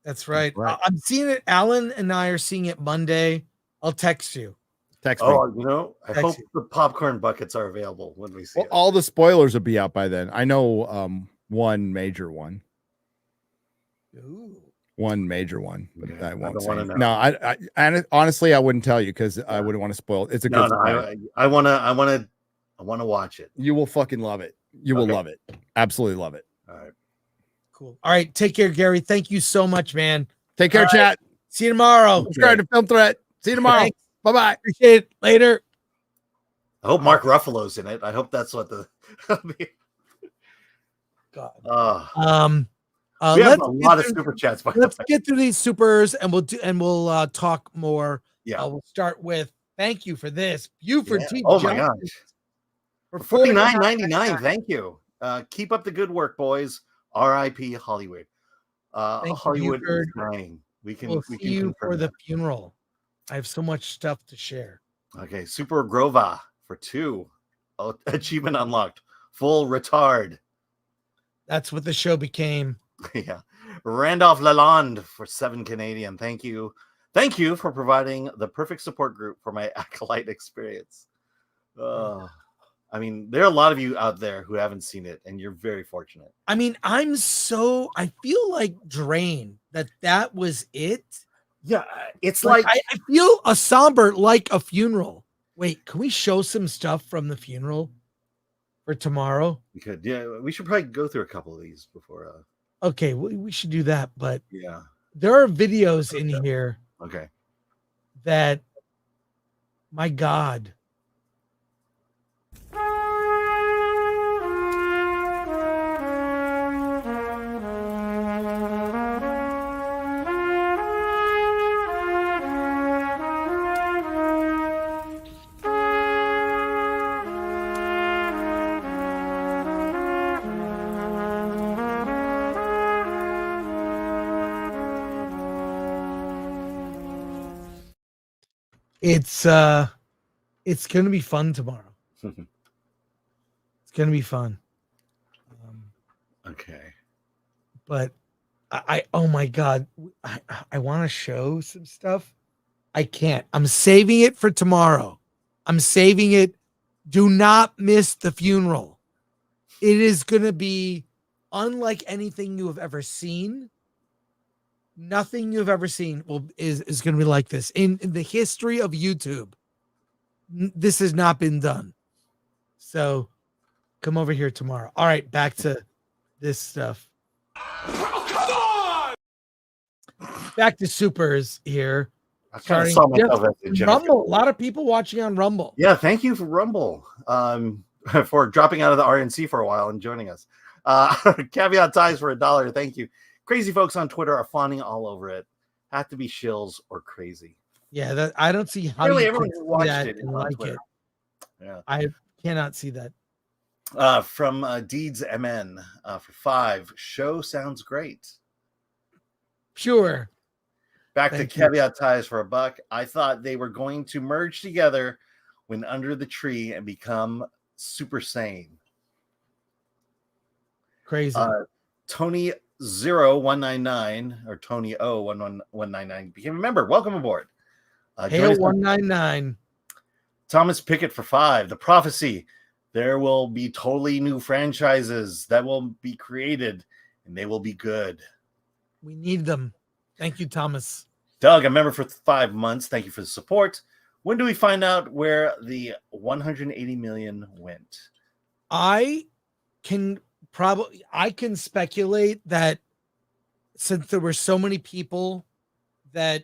That's right. right. I'm seeing it. Alan and I are seeing it Monday. I'll text you. Text me. Oh, I hope Excellent. the popcorn buckets are available when we see Well, it. all the spoilers will be out by then. I know one major one. Ooh. One major one, but Yeah, I won't don't say. wanna know. No, I honestly I wouldn't tell you because I wouldn't want to spoil it. It's a No, good no, surprise. I want to watch it. You will fucking love it. You will Okay. love it. Absolutely love it. All right. Cool. All right. Take care, Gary. Thank you so much, man. Take care, All right. chat. See you tomorrow. Subscribe to Film Threat. See you tomorrow. Thanks. Bye-bye. Appreciate it. Later. I hope Mark Ruffalo's in it. I hope that's what the. God. We have let's a get lot of through- super chats. By the Let's way. get through these supers and we'll talk more. Yeah. We'll start with thank you for this. Buford Yeah. T. Oh my Johnson gosh. for $49.99. Thank you. Keep up the good work, boys. R.I.P. Hollywood. Thank you, Hollywood is Buford. dying. We can We'll we see can you confirm for the that. funeral. I have so much stuff to share. Okay, Super Grova for 2. Oh, achievement unlocked. Full retard. That's what the show became. Yeah. Randolph Lalonde for 7 Canadian. Thank you. Thank you for providing the perfect support group for my Acolyte experience. I mean, there are a lot of you out there who haven't seen it, and you're very fortunate. I mean, I feel like drained that was it. Yeah, it's Like, like I feel a somber like a funeral. Wait, can we show some stuff from the funeral for tomorrow? we could. Yeah, we should probably go through a couple of these before. Okay, we should do that. But Yeah. there are videos in here Okay. that, my God. It's gonna be fun tomorrow. It's gonna be fun. Okay. But I oh my God, I want to show some stuff. I can't. I'm saving it for tomorrow. I'm saving it. Do not miss the funeral. It is gonna be unlike anything you have ever seen. Nothing you've ever seen is going to be like this in the history of YouTube. This has not been done. So come over here tomorrow. All right, back to this stuff. Oh, come on! Back to supers here. I kind of saw myself as a Jennifer. Rumble. A lot of people watching on Rumble. Yeah, thank you for Rumble. For dropping out of the RNC for a while and joining us. Caveat ties for $1. Thank you. Crazy folks on Twitter are fawning all over it. Have to be shills or crazy. Yeah, that I don't see how really you everyone who watched it and on like Twitter. it. Yeah, I cannot see that. From Deeds MN for 5. Show sounds great. Sure. Back to Caveat ties for $1. I thought they were going to merge together when under the tree and become super sane. Crazy. Tony 0199 or Tony O11199 became a member. Welcome aboard. Hail 199. Thomas Pickett for 5. The Prophecy. There will be totally new franchises that will be created, and they will be good. We need them. Thank you, Thomas. Doug, a member for 5 months. Thank you for the support. When do we find out where the 180 million went? I can speculate that since there were so many people that,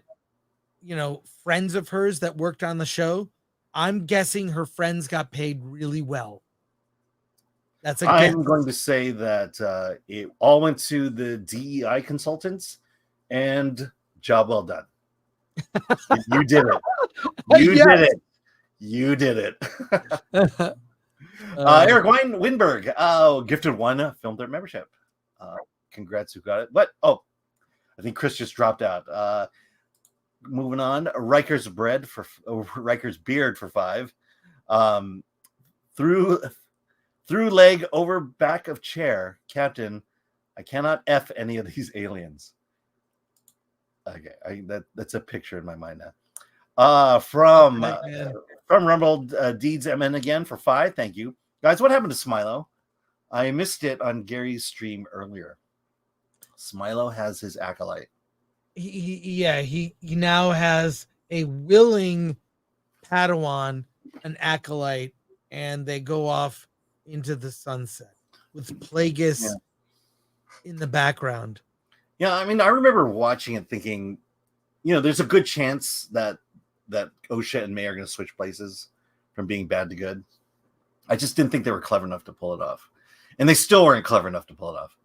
friends of hers that worked on the show, I'm guessing her friends got paid really well. That's a I'm going to say that it all went to the DEI consultants, and job well done. You did it. You did it. You did it. Eric Winberg, gifted 1 Film Threat membership. Congrats, who got it. But I think Chris just dropped out. Moving on, Riker's Beard for 5. Through leg over back of chair, Captain. I cannot F any of these aliens. Okay, that's a picture in my mind now. From Rumble, Deeds MN again for 5. Thank you, guys. What happened to Smilo? I missed it on Gary's stream earlier. Smilo has his Acolyte. He now has a willing Padawan, an Acolyte, and they go off into the sunset with Plagueis in the background. Yeah, I mean, I remember watching it thinking, there's a good chance that Osha and May are going to switch places from being bad to good. I just didn't think they were clever enough to pull it off. And they still weren't clever enough to pull it off.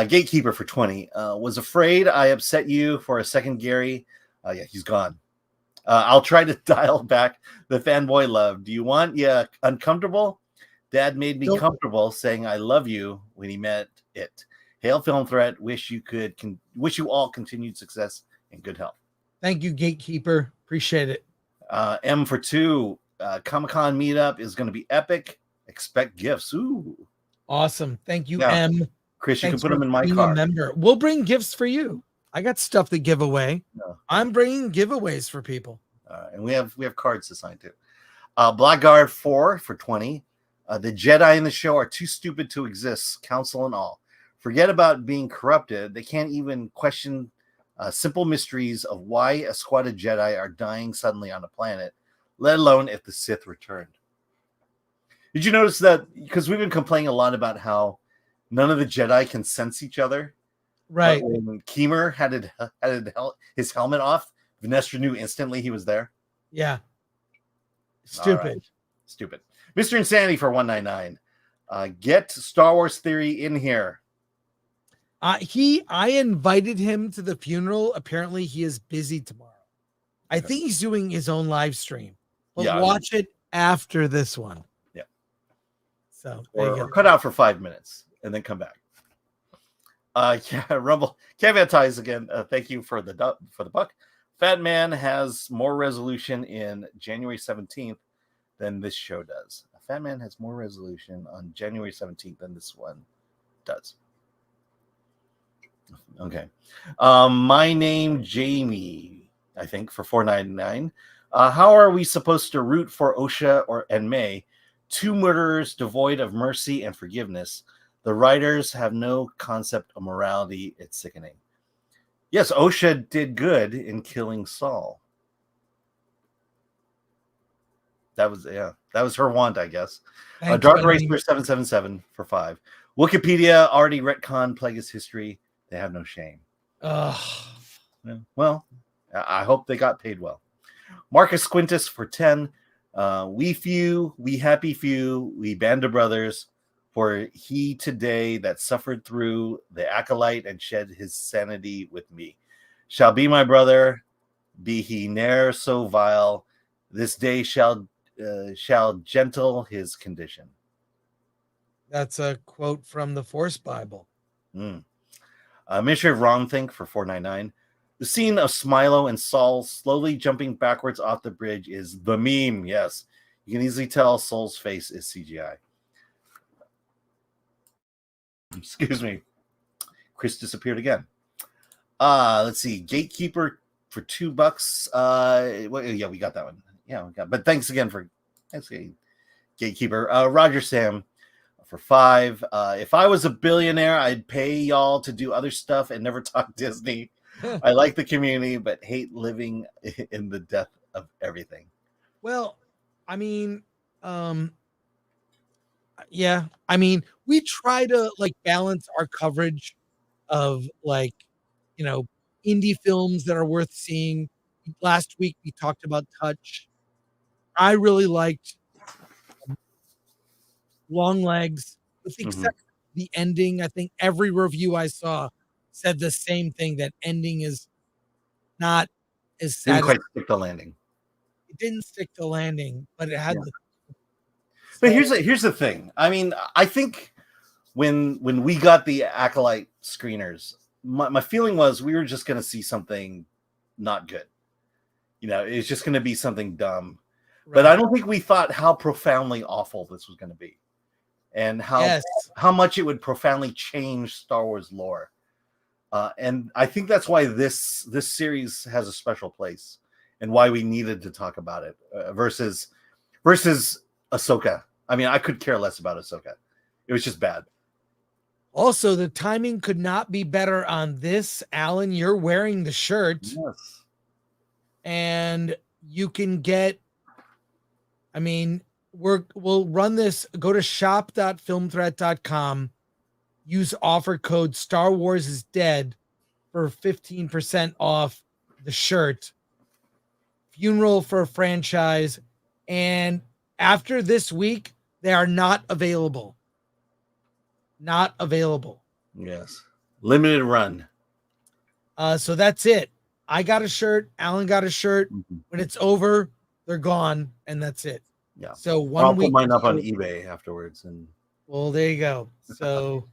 Gatekeeper for 20. Was afraid I upset you for a second, Gary. Yeah, he's gone. I'll try to dial back the fanboy love. Do you want uncomfortable? Dad made me comfortable saying I love you when he meant it. Hail Film Threat. Wish you all continued success and good health. Thank you, Gatekeeper. Appreciate it. M for 2. Comic-Con meetup is going to be epic. Expect gifts. Ooh. Awesome. Thank you, Yeah. M. Chris, you Thanks can put for them in my being car. a member. We'll bring gifts for you. I got stuff to give away. No. I'm bringing giveaways for people. And we have cards to sign too. Blackguard 4 for 20. The Jedi in the show are too stupid to exist, council and all. Forget about being corrupted. They can't even question simple mysteries of why a squad of Jedi are dying suddenly on a planet, let alone if the Sith returned. Did you notice that? Because we've been complaining a lot about how none of the Jedi can sense each other. Right. But when Keemer had his helmet off, Vanessa knew instantly he was there. Yeah. Stupid. Right. Stupid. Mr. Insanity for 199. Get Star Wars Theory in here. I invited him to the funeral. Apparently, he is busy tomorrow. I think he's doing his own live stream. But watch it after this one. Yeah. So or cut out for 5 minutes and then come back. Rumble caveat ties again. Thank you for the buck. Fat Man has more resolution in January 17th than this show does. Fat Man has more resolution on January 17th than this one does. Okay. My name Jamie, I think, for $4.99. How are we supposed to root for Osha and May, two murderers devoid of mercy and forgiveness? The writers have no concept of morality. It's sickening. Yes, Osha did good in killing Saul. That was her want, I guess. Dark Racer 777 for 5. Wikipedia already retconned Plagueis history. They have no shame. Well, I hope they got paid well. Marcus Quintus for 10. We few, we happy few, we band of brothers. For he today that suffered through the Acolyte and shed his sanity with me shall be my brother, be he ne'er so vile. This day shall gentle his condition. That's a quote from the Force Bible. Administrative Wrong Think for $4.99. The scene of Smilo and Saul slowly jumping backwards off the bridge is the meme. Yes, you can easily tell Saul's face is CGI. Excuse me. Chris disappeared again. Let's see. Gatekeeper for $2. Yeah, we got that one. Yeah, we got. But thanks again, Gatekeeper. Roger Sam for 5. If I was a billionaire, I'd pay y'all to do other stuff and never talk Disney. I like the community, but hate living in the death of everything. Well, I mean, yeah, I mean, we try to balance our coverage of indie films that are worth seeing. Last week we talked about Touch. I really liked Long Legs, with the exception of the ending. I think every review I saw said the same thing, that ending is not as Didn't satisfying. quite stick the landing. It didn't stick the landing, but it had But here's the thing. I mean, I think when we got the Acolyte screeners, my feeling was we were just going to see something not good. It's just going to be something dumb. Right. But I don't think we thought how profoundly awful this was going to be, and how much it would profoundly change Star Wars lore. And I think that's why this series has a special place, and why we needed to talk about it versus Ahsoka. I mean, I could care less about Ahsoka. It was just bad. Also, the timing could not be better on this. Alan, you're wearing the shirt. Yes. And you can get, I mean, we'll run this. Go to shop.filmthreat.com. Use offer code Star Wars is Dead for 15% off the shirt. Funeral for a franchise. And after this week, they are not available. Not available. Yes. Limited run. So that's it. I got a shirt. Alan got a shirt. When it's over, they're gone, and that's it. Yeah. So I'll put mine up on eBay afterwards. And well, there you go. So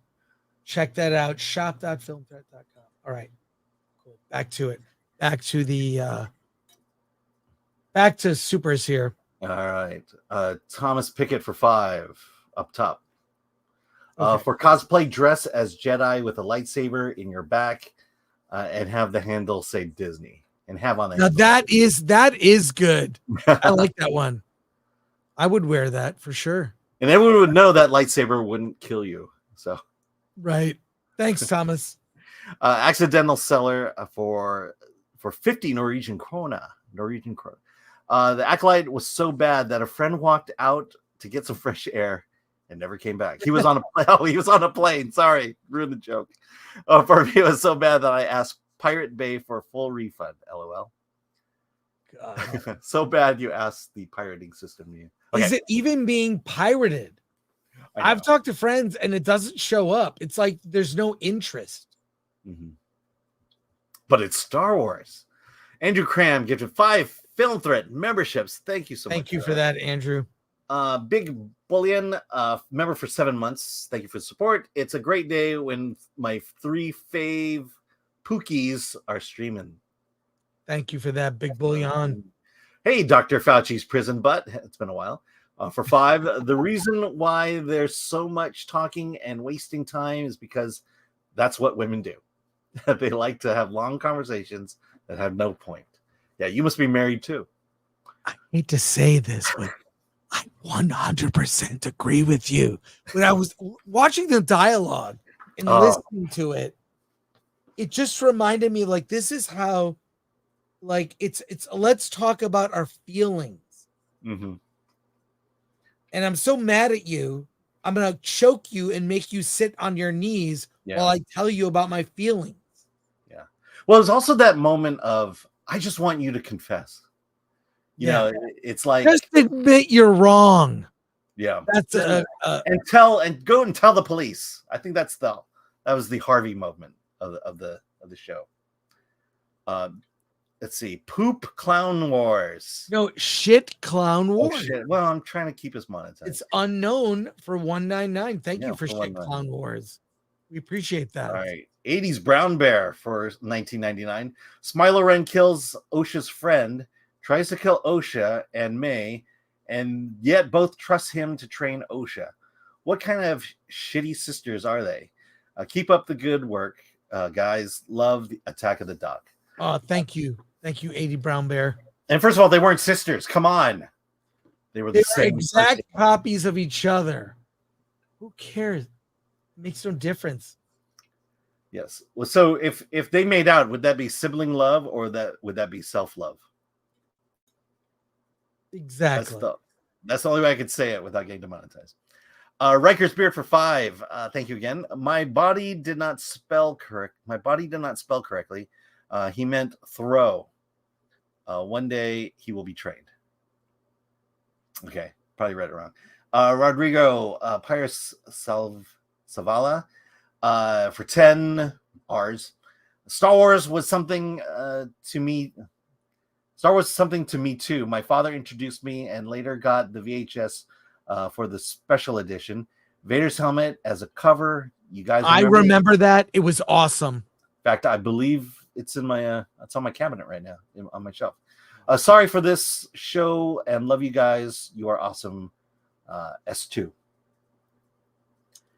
Check that out. Shop.filmthreat.com. All right. Cool. Back to it. Back to the back to supers here. All right. Thomas Pickett for 5 up top. Okay. For cosplay, dress as Jedi with a lightsaber in your back and have the handle say Disney and have on Now that is good. I like that one. I would wear that for sure. And everyone would know that lightsaber wouldn't kill you. So, Right. Thanks, Thomas. accidental seller for 50 Norwegian krona. The Acolyte was so bad that a friend walked out to get some fresh air and never came back. He was on a plane. Sorry, ruined the joke. For me, it was so bad that I asked Pirate Bay for a full refund. LOL. God. So bad you asked the pirating system. Okay. Is it even being pirated? I've talked to friends and it doesn't show up. It's like there's no interest. Mm-hmm. But it's Star Wars. Andrew Cram gifted 5 Film Threat memberships. Thank you so much. Thank you for that, Andrew. Big Bullion, member for 7 months. Thank you for the support. It's a great day when my 3 fave Pookies are streaming. Thank you for that, Big Bullion. Hey, Dr. Fauci's prison butt. It's been a while. For 5, the reason why there's so much talking and wasting time is because that's what women do. They like to have long conversations that have no point. Yeah, you must be married too. I hate to say this, but I 100% agree with you. When I was watching the dialogue and listening to it, it just reminded me like this is how, like it's let's talk about our feelings. Mm-hmm. And I'm so mad at you. I'm gonna choke you and make you sit on your knees while I tell you about my feelings. Yeah. Well, it's also that moment of I just want you to confess. You know, it's like just admit you're wrong. Yeah, that's and go and tell the police. I think that was the Harvey moment of the show. Let's see, Poop Clown Wars. No shit, Clown Wars. Oh, shit. Well, I'm trying to keep us monetized. It's unknown for 199. Thank you for shit, Clown Wars. We appreciate that. All right, 80s Brown Bear for 1999. Smilo Ren kills Osha's friend, tries to kill Osha and May, and yet both trust him to train Osha. What kind of shitty sisters are they? Keep up the good work, guys. Love the Attack of the Duck. Oh, thank you. Thank you, 80 Brown Bear. And first of all, they weren't sisters. Come on. They were the same exact copies of each other. Who cares? It makes no difference. Yes. Well, so if they made out, would that be sibling love or would that be self-love? Exactly. That's the only way I could say it without getting demonetized. Riker's Beard for 5. Thank you again. My body did not spell correctly. He meant throw. One day he will be trained. Okay, probably read it wrong. Rodrigo Pires Savala for 10 R's. Star Wars was something to me. Star Wars is something to me too. My father introduced me and later got the VHS for the special edition. Vader's helmet as a cover. You guys remember? I remember that. It was awesome. In fact, I believe it's in my it's on my cabinet right now on my shelf. Sorry for this show and love you guys. You are awesome. S2.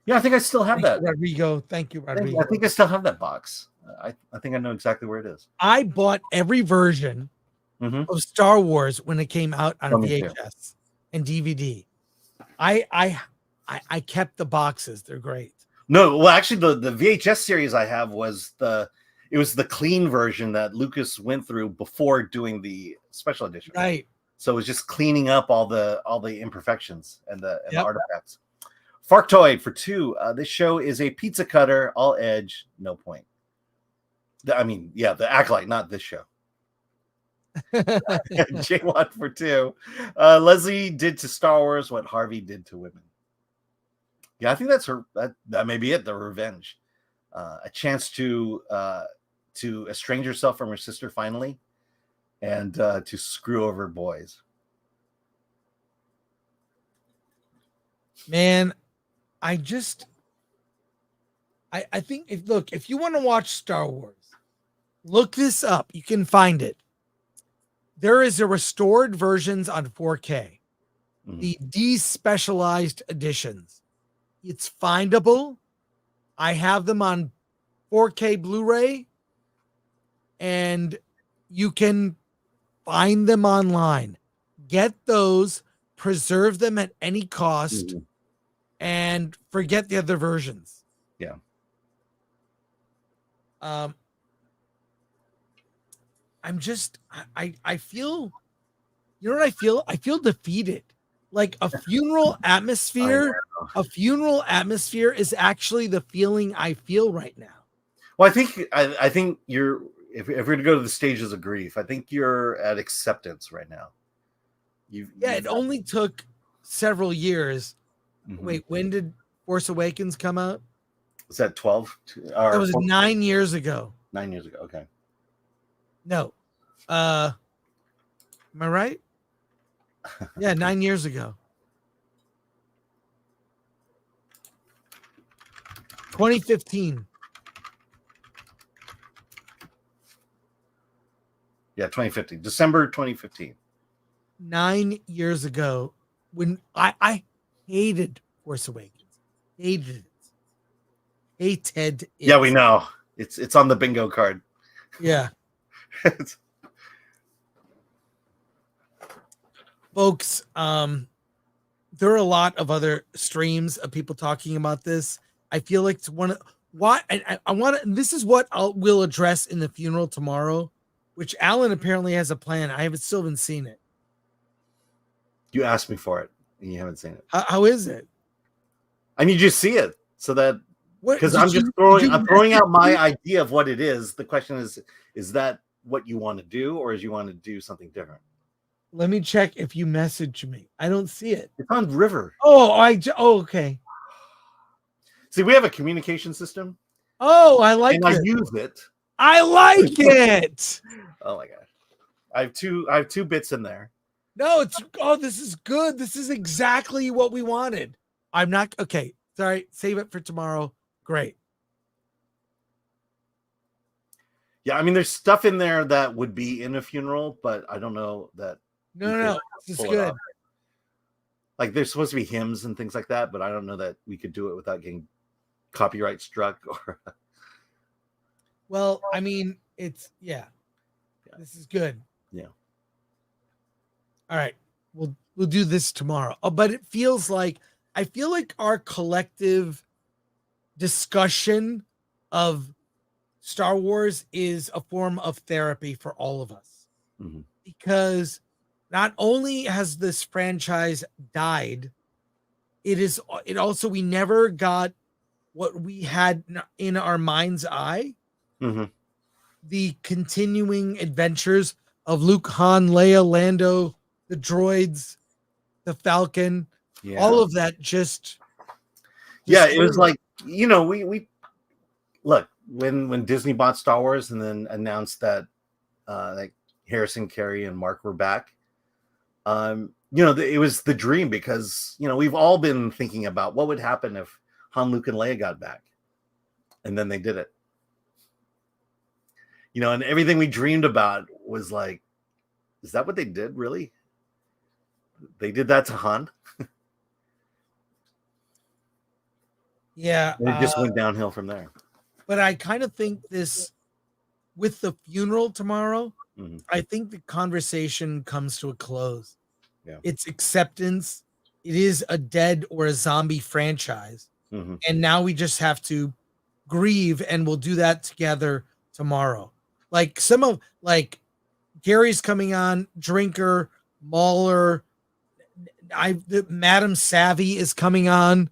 Yeah, I think I still have that. Rodrigo. Thank you, Rodrigo. I think I still have that box. I think I know exactly where it is. I bought every version of Star Wars when it came out on VHS and DVD. I kept the boxes. They're great. No, well, actually, the VHS series I have was the clean version that Lucas went through before doing the special edition. Right. So it was just cleaning up all the imperfections and the artifacts. Farktoid for 2. This show is a pizza cutter, all edge, no point. The Acolyte, not this show. J1 for 2. Leslie did to Star Wars what Harvey did to women. Yeah, I think that's her. That may be it. The revenge, a chance to estrange herself from her sister finally, and to screw over boys. Man, I think if you want to watch Star Wars, look this up. You can find it. There is a restored versions on 4K, the despecialized editions. It's findable. I have them on 4K Blu-ray, and you can find them online. Get those, preserve them at any cost, and forget the other versions. Yeah. I'm just I feel, you know what I feel? I feel defeated. Like a funeral atmosphere. A funeral atmosphere is actually the feeling I feel right now. Well, I think you're if we're going to go to the stages of grief, I think you're at acceptance right now. It only took several years. Wait, when did Force Awakens come out? Was that 12? That was 9 years ago. 9 years ago. Okay. No. Am I right? Yeah, 9 years ago. 2015. Yeah, 2015. December 2015. 9 years ago, when I hated Force Awakens. Hated it. Hated it. Yeah, we know. It's on the bingo card. Yeah. Folks, there are a lot of other streams of people talking about this. I feel like it's one of why I want to. This is what we'll address in the funeral tomorrow, which Alan apparently has a plan. I still haven't seen it. You asked me for it, and you haven't seen it. How is it? I need you to see it so that because I'm throwing out my idea of what it is. The question is that what you want to do, or is you want to do something different? Let me check if you message me. I don't see it. It's on River. Okay. See, we have a communication system. Oh, I like it. I use it. I like it. Oh my gosh. I have two bits in there. No, this is good. This is exactly what we wanted. I'm not okay. Sorry, save it for tomorrow. Great. Yeah, I mean, there's stuff in there that would be in a funeral, but I don't know that. No, this is good. Like there's supposed to be hymns and things like that, but I don't know that we could do it without getting copyright struck or. Well, I mean, this is good. Yeah. All right, we'll do this tomorrow. Oh, but it feels like I feel like our collective discussion of Star Wars is a form of therapy for all of us, because not only has this franchise died, it also we never got what we had in our mind's eye. The continuing adventures of Luke, Han, Leia, Lando, the droids, the Falcon, all of that just it was like, we look when Disney bought Star Wars and then announced that like Harrison, Carey, and Mark were back. It was the dream because we've all been thinking about what would happen if Han, Luke, and Leia got back, and then they did it. And everything we dreamed about was like, is that what they did? Really? They did that to Han? Yeah. And it just went downhill from there. But I kind of think this, with the funeral tomorrow, I think the conversation comes to a close. Yeah. It's acceptance. It is a dead or a zombie franchise. And now we just have to grieve, and we'll do that together tomorrow. Like Gary's coming on, Drinker, Mauler, Madam Savvy is coming on.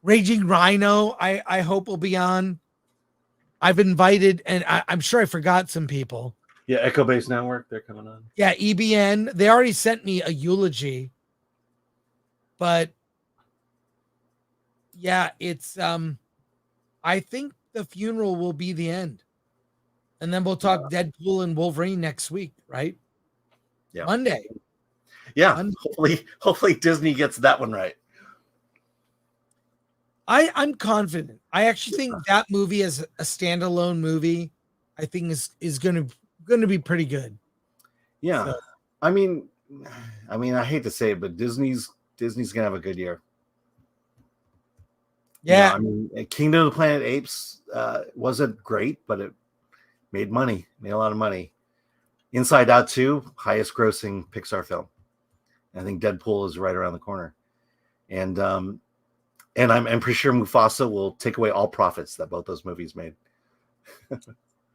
Raging Rhino, I hope will be on. I've invited, and I'm sure I forgot some people. Yeah, Echo Base Network, they're coming on. Yeah, EBN. They already sent me a eulogy. But yeah, it's I think the funeral will be the end. And then we'll talk Deadpool and Wolverine next week, right? Yeah. Monday. Yeah. Hopefully Disney gets that one right. I'm confident. I actually think that movie as a standalone movie, I think is gonna be pretty good. Yeah. So. I mean, I hate to say it, but Disney's gonna have a good year. Yeah. You know, I mean, Kingdom of the Planet Apes wasn't great, but it made a lot of money. Inside Out 2, highest grossing Pixar film. I think Deadpool is right around the corner. And I'm pretty sure Mufasa will take away all profits that both those movies made.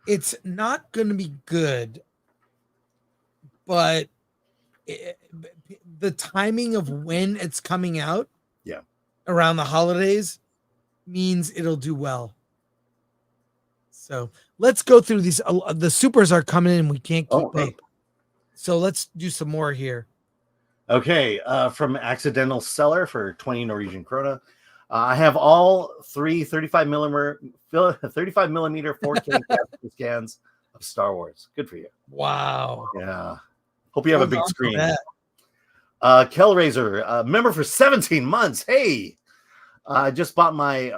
It's not going to be good, but the timing of when it's coming out, around the holidays, means it'll do well. So let's go through these. The supers are coming in. We can't keep up. So let's do some more here. Okay, from Accidental Seller for 20 Norwegian krona. I have all three 35 millimeter 4K scans of Star Wars. Good for you. Wow. Yeah. Hope you have a big screen. Kellraiser, member for 17 months. Hey, I just bought my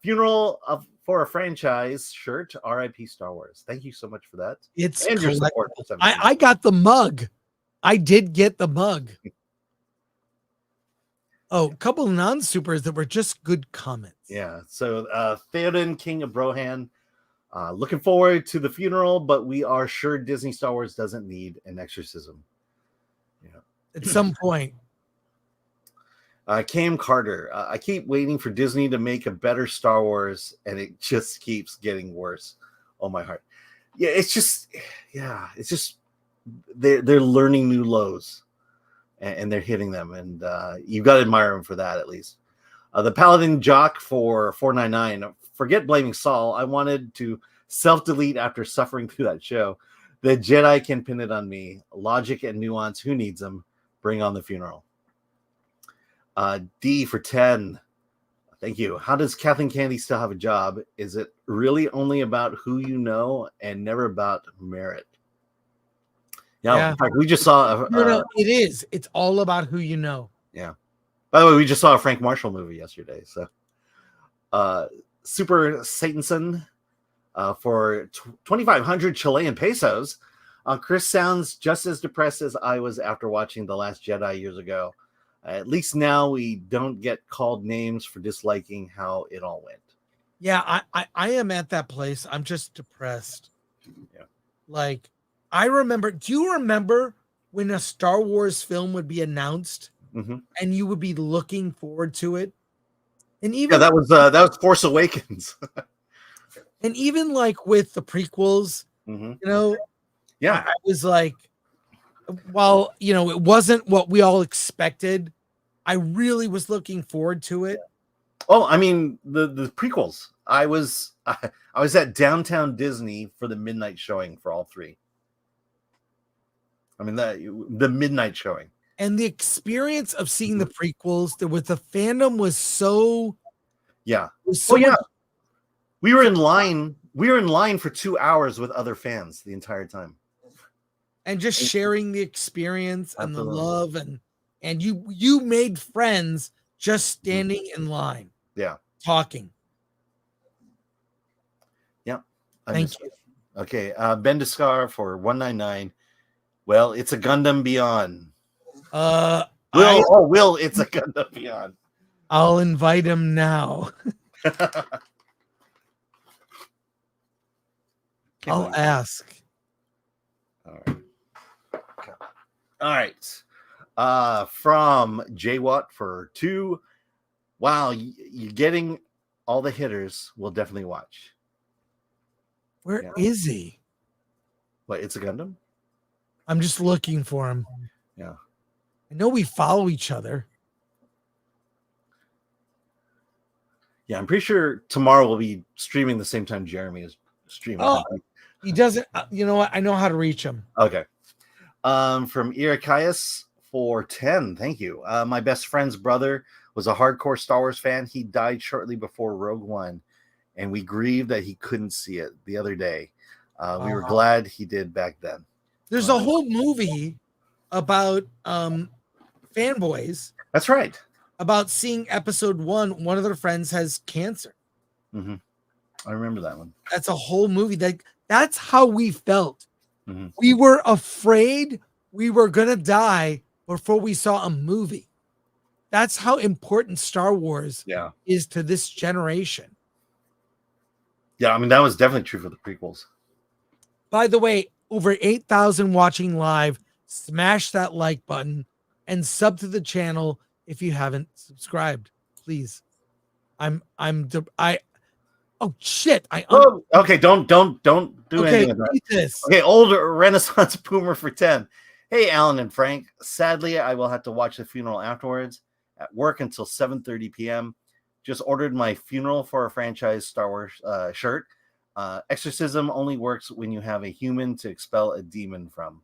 funeral for a franchise shirt. RIP Star Wars. Thank you so much for that. It's and your support. I got the mug. I did get the mug. Oh, a couple of non-supers that were just good comments. Yeah. So Theoden, King of Brohan, looking forward to the funeral, but we are sure Disney Star Wars doesn't need an exorcism. Yeah. At some point. Cam Carter, I keep waiting for Disney to make a better Star Wars, and it just keeps getting worse. Oh, my heart. Yeah, it's just they're learning new lows. And they're hitting them, and you've got to admire them for that at least. The Paladin Jock for $4.99. Forget blaming Saul. I wanted to self-delete after suffering through that show. The Jedi can pin it on me. Logic and nuance. Who needs them? Bring on the funeral. D for 10. Thank you. How does Kathleen Kennedy still have a job? Is it really only about who you know and never about merit? Yeah. In fact, we just saw. No, it is. It's all about who you know. Yeah. By the way, we just saw a Frank Marshall movie yesterday. So, Super Satanson for 2,500 Chilean pesos. Chris sounds just as depressed as I was after watching The Last Jedi years ago. At least now we don't get called names for disliking how it all went. Yeah, I am at that place. I'm just depressed. Yeah. Like, I remember, do you remember when a Star Wars film would be announced and you would be looking forward to it? And even that was Force Awakens. And even like with the prequels, you know, I was like, while, you know, it wasn't what we all expected, I really was looking forward to it. Oh, I mean, the prequels. I was at Downtown Disney for the midnight showing for all three. I mean, the midnight showing. And the experience of seeing the prequels, the fandom was so... Yeah. Was so much... We were in line. We were in line for 2 hours with other fans the entire time. And just sharing the experience and the love. And you made friends just standing in line. Yeah. Talking. Yeah. Thank you. Okay. Ben Descar for $1.99. Well, it's a Gundam Beyond. Will, it's a Gundam Beyond. I'll invite him now. I'll ask. All right. Okay. All right. From J Watt for 2. Wow, you're getting all the hitters. We'll definitely watch. Where is he? What? It's a Gundam? I'm just looking for him. Yeah. I know we follow each other. Yeah, I'm pretty sure tomorrow we'll be streaming the same time Jeremy is streaming. Oh, he doesn't. You know what? I know how to reach him. Okay. From Irakias for 10. Thank you. My best friend's brother was a hardcore Star Wars fan. He died shortly before Rogue One, and we grieved that he couldn't see it the other day. We were glad he did back then. There's a whole movie about fanboys. That's right. about seeing episode 1. One of their friends has cancer. Mm-hmm. I remember that one. That's a whole movie. That's how we felt. Mm-hmm. We were afraid we were gonna die before we saw a movie. That's how important Star Wars is to this generation. Yeah, I mean, that was definitely true for the prequels. By the way, over 8,000 watching live. Smash that like button and sub to the channel if you haven't subscribed, please. Oh shit. Okay, don't do anything about this. Okay, old Renaissance boomer for 10. Hey, Alan and Frank. Sadly, I will have to watch the funeral afterwards at work until 7:30 p.m. Just ordered my funeral for a franchise Star Wars shirt. Exorcism only works when you have a human to expel a demon from.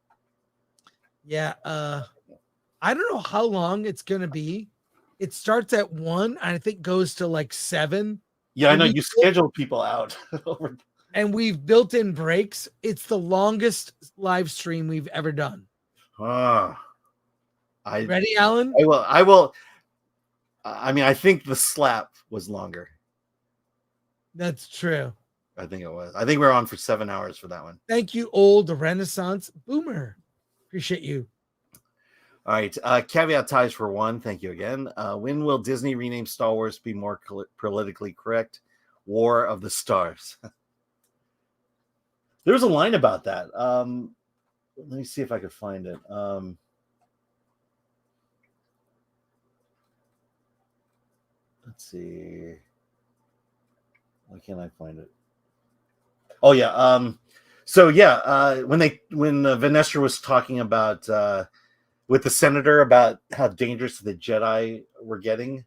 Yeah, I don't know how long it's gonna be. It starts at 1 and I think goes to like 7. Yeah, I know you schedule people out. And we've built in breaks. It's the longest live stream we've ever done. Ready, Alan? I will. I mean, I think the slap was longer. That's true. I think it was. I think we were on for 7 hours for that one. Thank you, old Renaissance boomer. Appreciate you. All right. Caveat ties for 1. Thank you again. When will Disney rename Star Wars to be more politically correct? War of the Stars. There was a line about that. Let me see if I could find it. Let's see. Why can't I find it? Oh yeah. So yeah. When Vanessa was talking about with the senator about how dangerous the Jedi were getting,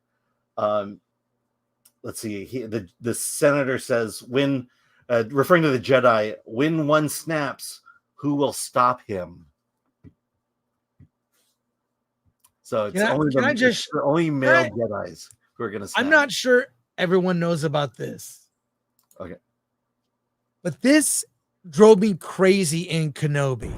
let's see. The senator says when referring to the Jedi, when one snaps, who will stop him? So it's only male Jedis who are going to snap. I'm not sure everyone knows about this. Okay. But this drove me crazy in Kenobi.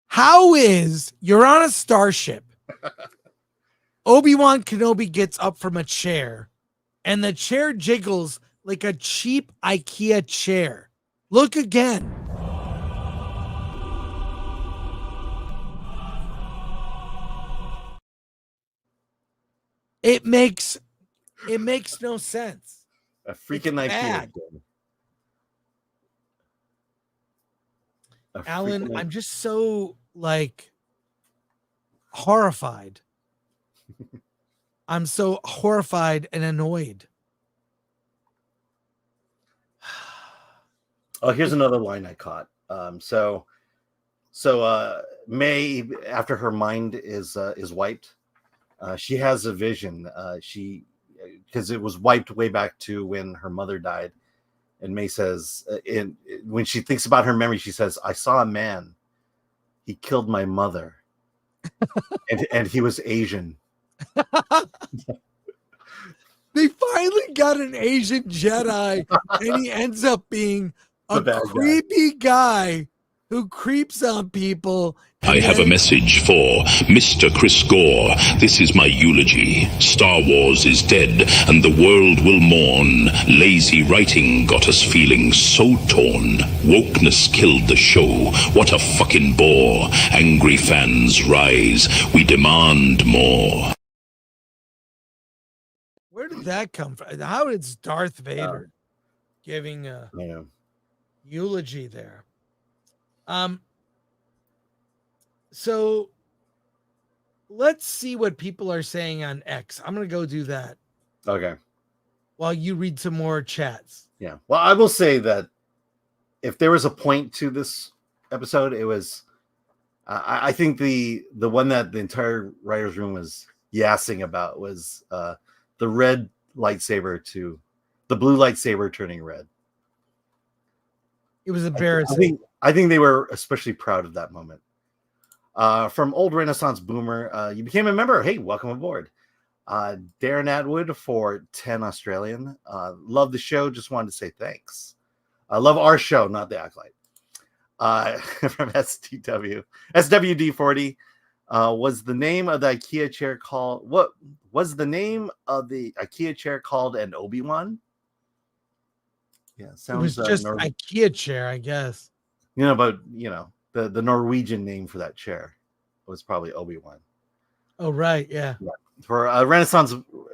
How is you're on a starship? Obi-Wan Kenobi gets up from a chair and the chair jiggles like a cheap IKEA chair. Look again. It makes no sense. A freaking IKEA. Alan, I'm just so like horrified. I'm so horrified and annoyed. Oh, here's another line I caught. So May, after her mind is wiped, she has a vision. Because it was wiped way back to when her mother died, and May says, when she thinks about her memory, she says, "I saw a man. He killed my mother, and he was Asian." They finally got an Asian Jedi, and he ends up being a creepy guy who creeps on people. I have a message for Mr. Chris Gore. This is my eulogy. Star Wars is dead, and the world will mourn. Lazy writing got us feeling so torn. Wokeness killed the show. What a fucking bore. Angry fans rise. We demand more. Where did that come from? How did Darth Vader giving a eulogy there? So let's see what people are saying on X. I'm going to go do that. Okay. While you read some more chats. Yeah. Well, I will say that if there was a point to this episode, it was, I think the one that the entire writer's room was yassing about was the red lightsaber to the blue lightsaber turning red. It was embarrassing. I think they were especially proud of that moment. From old Renaissance boomer, you became a member. Hey, welcome aboard. Darren Atwood for 10 Australian. Love the show. Just wanted to say thanks. I love our show, not the Acolyte. from SWD40. Was the name of the IKEA chair called? What was the name of the IKEA chair called? An Obi-Wan? Yeah, It sounds was just IKEA chair, I guess. but the Norwegian name for that chair was probably Obi-Wan. Oh, right, yeah. For a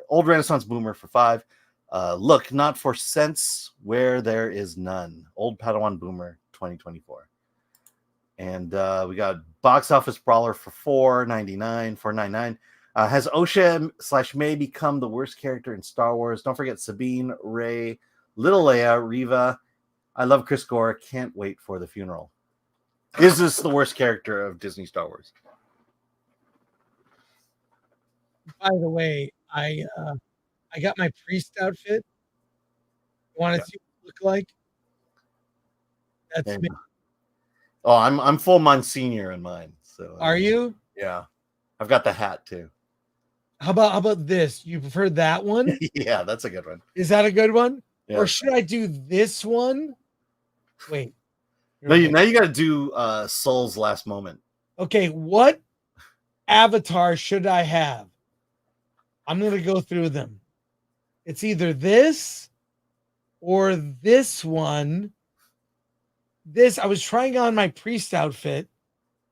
old Renaissance boomer for 5. Look, not for sense where there is none. Old Padawan boomer 2024. And we got box office brawler for $4.99. Has Osha / May become the worst character in Star Wars? Don't forget Sabine, Rey, Little Leia, Reva. I love Chris Gore. Can't wait for the funeral. Is this the worst character of Disney Star Wars? By the way, I got my priest outfit. Want to see what it look like? That's me. Oh, I'm full Monsignor in mine. So Are you? Yeah, I've got the hat too. How about this? You prefer that one? Yeah, that's a good one. Is that a good one? Yeah. Or should I do this one? Wait. Now you got to do Soul's last moment. Okay, what avatar should I have? I'm going to go through them. It's either this or this one. This, I was trying on my priest outfit.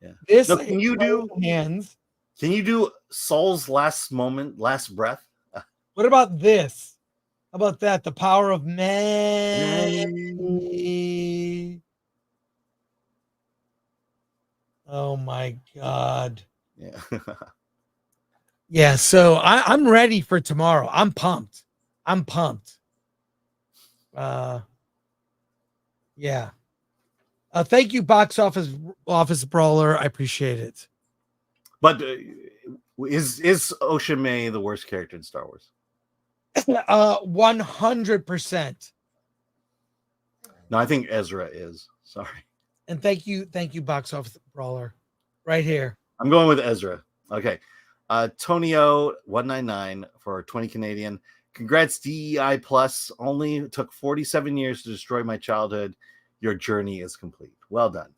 Yeah. This, no, can you do hands? Can you do Soul's last moment, last breath? What about this? How about that? The power of man. Oh my God. Yeah. Yeah. So I'm ready for tomorrow. I'm pumped. Yeah. Thank you, box office brawler. I appreciate it. But is Osha May the worst character in Star Wars? 100%. No, I think Ezra is. Sorry. And thank you, box office brawler. Right here. I'm going with Ezra. Okay. Tonio 199 for 20 Canadian. Congrats, DEI Plus. Only took 47 years to destroy my childhood. Your journey is complete. Well done.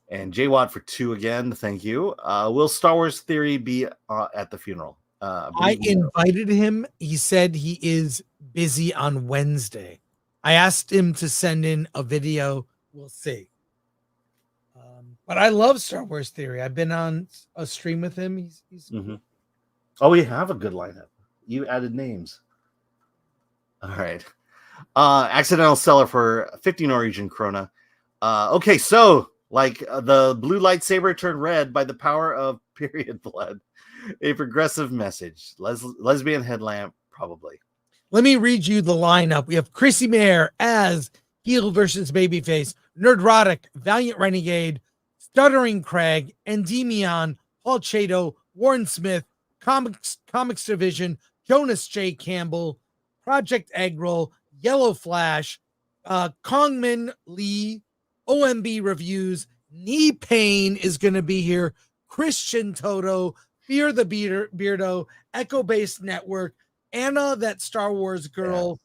And J Watt for 2 again. Thank you. Will Star Wars Theory be at the funeral? I invited him. He said he is busy on Wednesday. I asked him to send in a video. We'll see. But I love Star Wars Theory. I've been on a stream with him. He's mm-hmm. Oh, we have a good lineup. You added names. All right. Accidental seller for 50 Norwegian krona. Okay, so like the blue lightsaber turned red by the power of period blood. A progressive message. Lesbian headlamp, probably. Let me read you the lineup. We have Chrissy Mayer as heel versus babyface, Nerdrotic, Valiant Renegade, Stuttering Craig, Endymion, Paul Chato, Warren Smith, Comics Division, Jonas J. Campbell, Project Eggroll, Yellow Flash, Kongmin Lee, OMB Reviews, Knee Pain is going to be here, Christian Toto, Fear the Beardo, Echo Based Network, Anna, that Star Wars girl,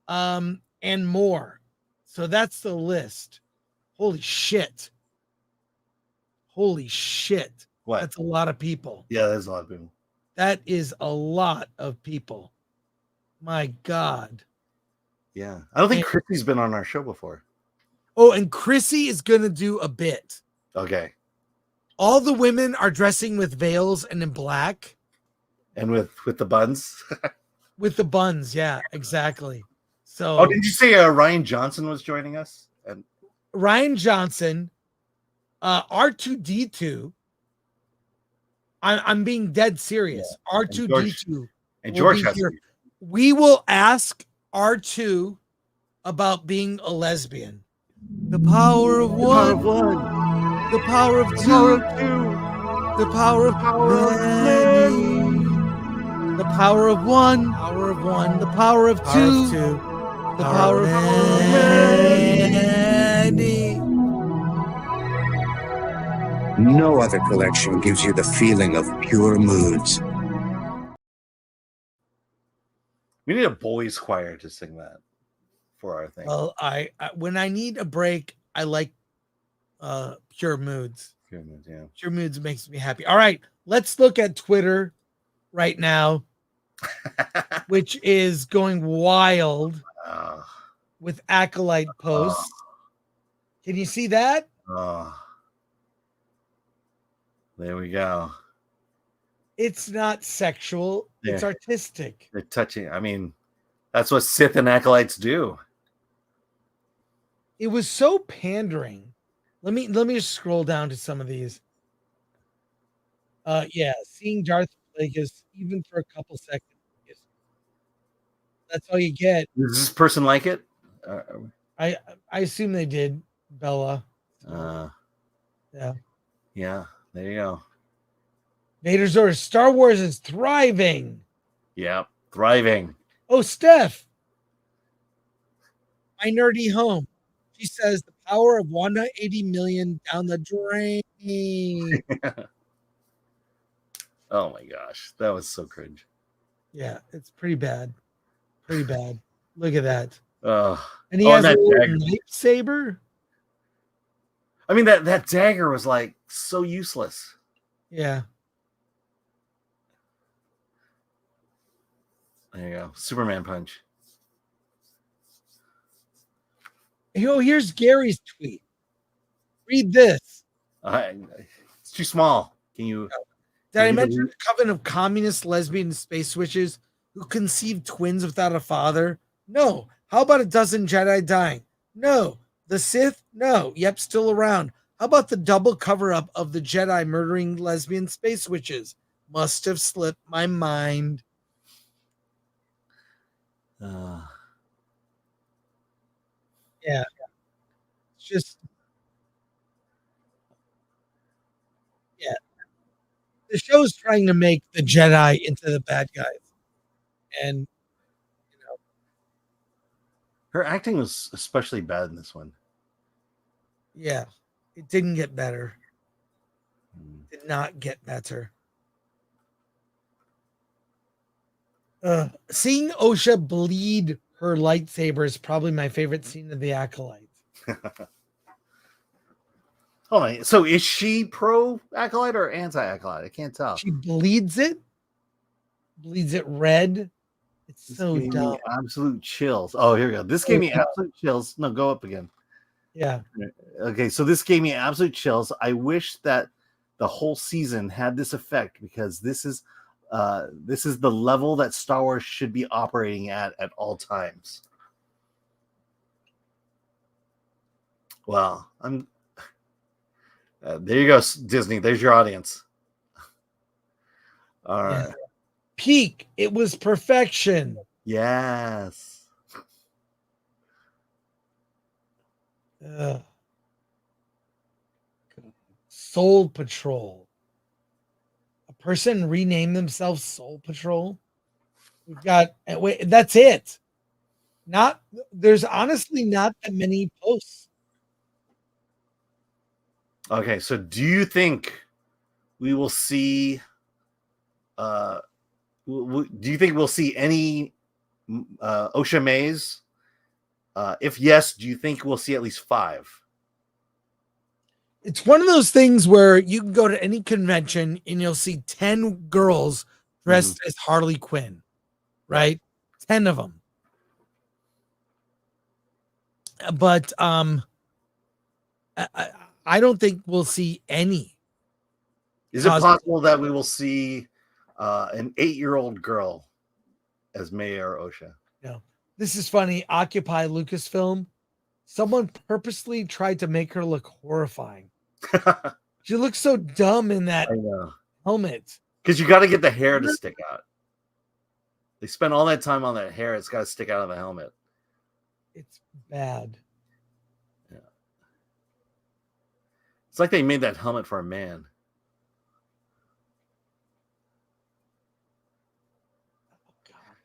and more. So that's the list. Holy shit. What? That's a lot of people. Yeah, there's a lot of people. That is a lot of people. My God. Yeah. I don't think Chrissy's been on our show before. Oh, and Chrissy is going to do a bit. Okay. All the women are dressing with veils and in black. And with the buns? With the buns, yeah, exactly. So, oh, did you say Ryan Johnson was joining us? And Ryan Johnson, R2D2. I'm being dead serious. Yeah. R2D2 and George has here. We will ask R2 about being a lesbian. The power of one. The power of two. The power of many. The power of one. The power of two. The power of many. No other collection gives you the feeling of pure moods. We need a boys choir to sing that for our thing. Well, I when I need a break, I like pure moods. Yeah. Pure moods makes me happy. All right, let's look at Twitter right now, which is going wild with Acolyte posts. Can you see that? There we go. It's not sexual. It's Yeah. artistic. They're touching. I mean, that's what Sith and Acolytes do. It was so pandering. Let me just scroll down to some of these. Yeah, seeing Darth Plagueis even for a couple seconds. That's all you get. Does this person like it? I assume they did, Bella. Yeah. Yeah, there you go. Vader's orders. Star Wars is thriving. Yeah, thriving. Oh, Steph. My nerdy home. She says the power of Wanda 80 million down the drain. Oh my gosh, that was so cringe. Yeah, it's pretty bad. Pretty bad. Look at that. And he Oh, has a that little dagger. lightsaber. I mean, that dagger was like so useless. Yeah. There you go. Superman punch. Oh, here's Gary's tweet. Read this. It's too small. Can you? Did I mention the coven of communist lesbian space witches who conceived twins without a father? No. How about a dozen Jedi dying? No. The Sith? No. Yep, still around. How about the double cover-up of the Jedi murdering lesbian space witches? Must have slipped my mind. Yeah. It's just... Yeah. The show's trying to make the Jedi into the bad guys. And, her acting was especially bad in this one. yeah, it didn't get better. Did not get better. Seeing Osha bleed her lightsaber is probably my favorite scene of the Acolyte. Oh, so is she pro Acolyte or anti Acolyte? I can't tell. She bleeds it red. It's This so gave dumb. me absolute chills. Oh, here we go. This gave me absolute chills. No, go up again. Yeah. Okay, so this gave me absolute chills. I wish that the whole season had this effect because this is the level that Star Wars should be operating at all times. Well, I'm there you go, Disney. There's your audience. All right. Peak. It was perfection. Yes. Soul Patrol. A person renamed themselves Soul Patrol. We've got wait, that's it. There's honestly not that many posts. Okay, so do you think we will see do you think we'll see any Osha Mays? If yes, do you think we'll see at least 5? It's one of those things where you can go to any convention and you'll see 10 girls dressed as Harley Quinn, right? 10 of them. But I don't think we'll see any. Is it possible that we will see an 8-year-old girl as Mayor Osha? No. This is funny. Occupy Lucasfilm. Someone purposely tried to make her look horrifying. She looks so dumb in that helmet. Because you got to get the hair to stick out. They spent all that time on that hair. It's got to stick out of the helmet. It's bad. Yeah. It's like they made that helmet for a man.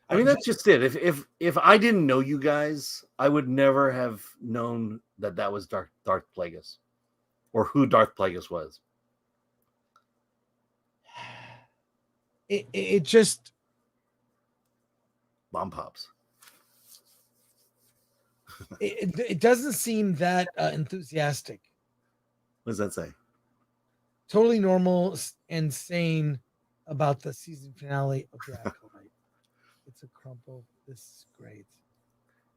I mean, that's just it. If I didn't know you guys, I would never have known that was Darth Plagueis, or who Darth Plagueis was. It just bomb pops. it doesn't seem that enthusiastic. What does that say? Totally normal and sane about the season finale of the Acolyte. It's a crumple. This is great.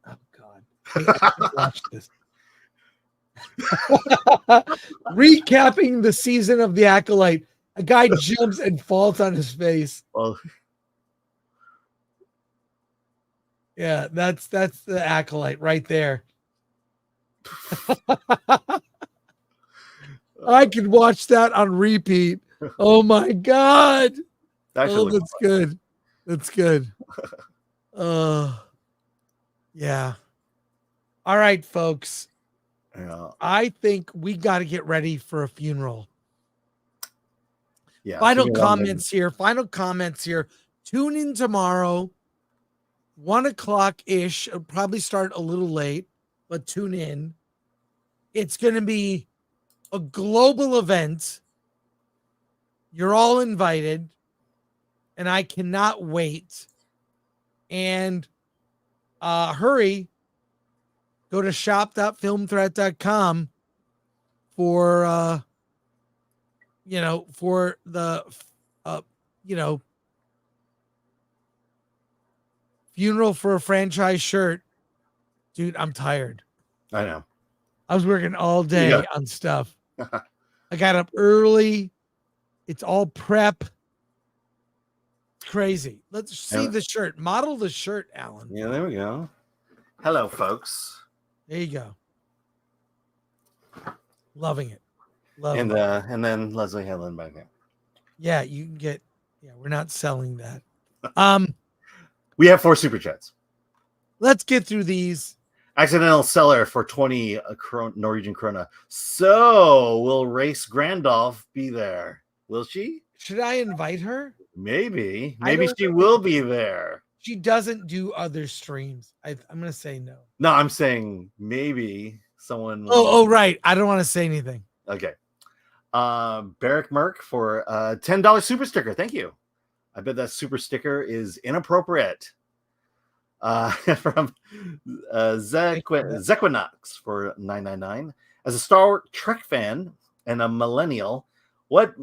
Oh God, I can't watch this. Recapping the season of the Acolyte, a guy jumps and falls on his face. Well, Yeah, that's the Acolyte right there. I could watch that on repeat. Oh my God. actually, That's good. That's good. Yeah. All right, folks. yeah, I think we got to get ready for a funeral. yeah. Final give me 1 minute. comments here. Final comments here. Tune in tomorrow, 1:00 ish. It'll probably start a little late, but tune in. It's going to be a global event. You're all invited, and I cannot wait. And hurry, go to shop.filmthreat.com for for the funeral for a franchise shirt. Dude, I'm tired. I know. I was working all day Yeah. on stuff. I got up early. It's all prep. Crazy. Let's see the shirt. Model the shirt, Alan. Yeah, there we go. Hello, folks. There you go. Loving it. And then Leslie Helen back there. Yeah, you can get. Yeah, we're not selling that. We have 4 super chats. Let's get through these. Accidental seller for 20 Norwegian krona. So will Race Grandolph be there? Will she? Should I invite her? Maybe. Maybe she will be there. She doesn't do other streams. I'm gonna say no. No, I'm saying maybe someone. Oh, right. I don't want to say anything. Okay. Barrick Merck for $10 super sticker. Thank you. I bet that super sticker is inappropriate. From Zequinox for $9.99. As a Star Trek fan and a millennial, what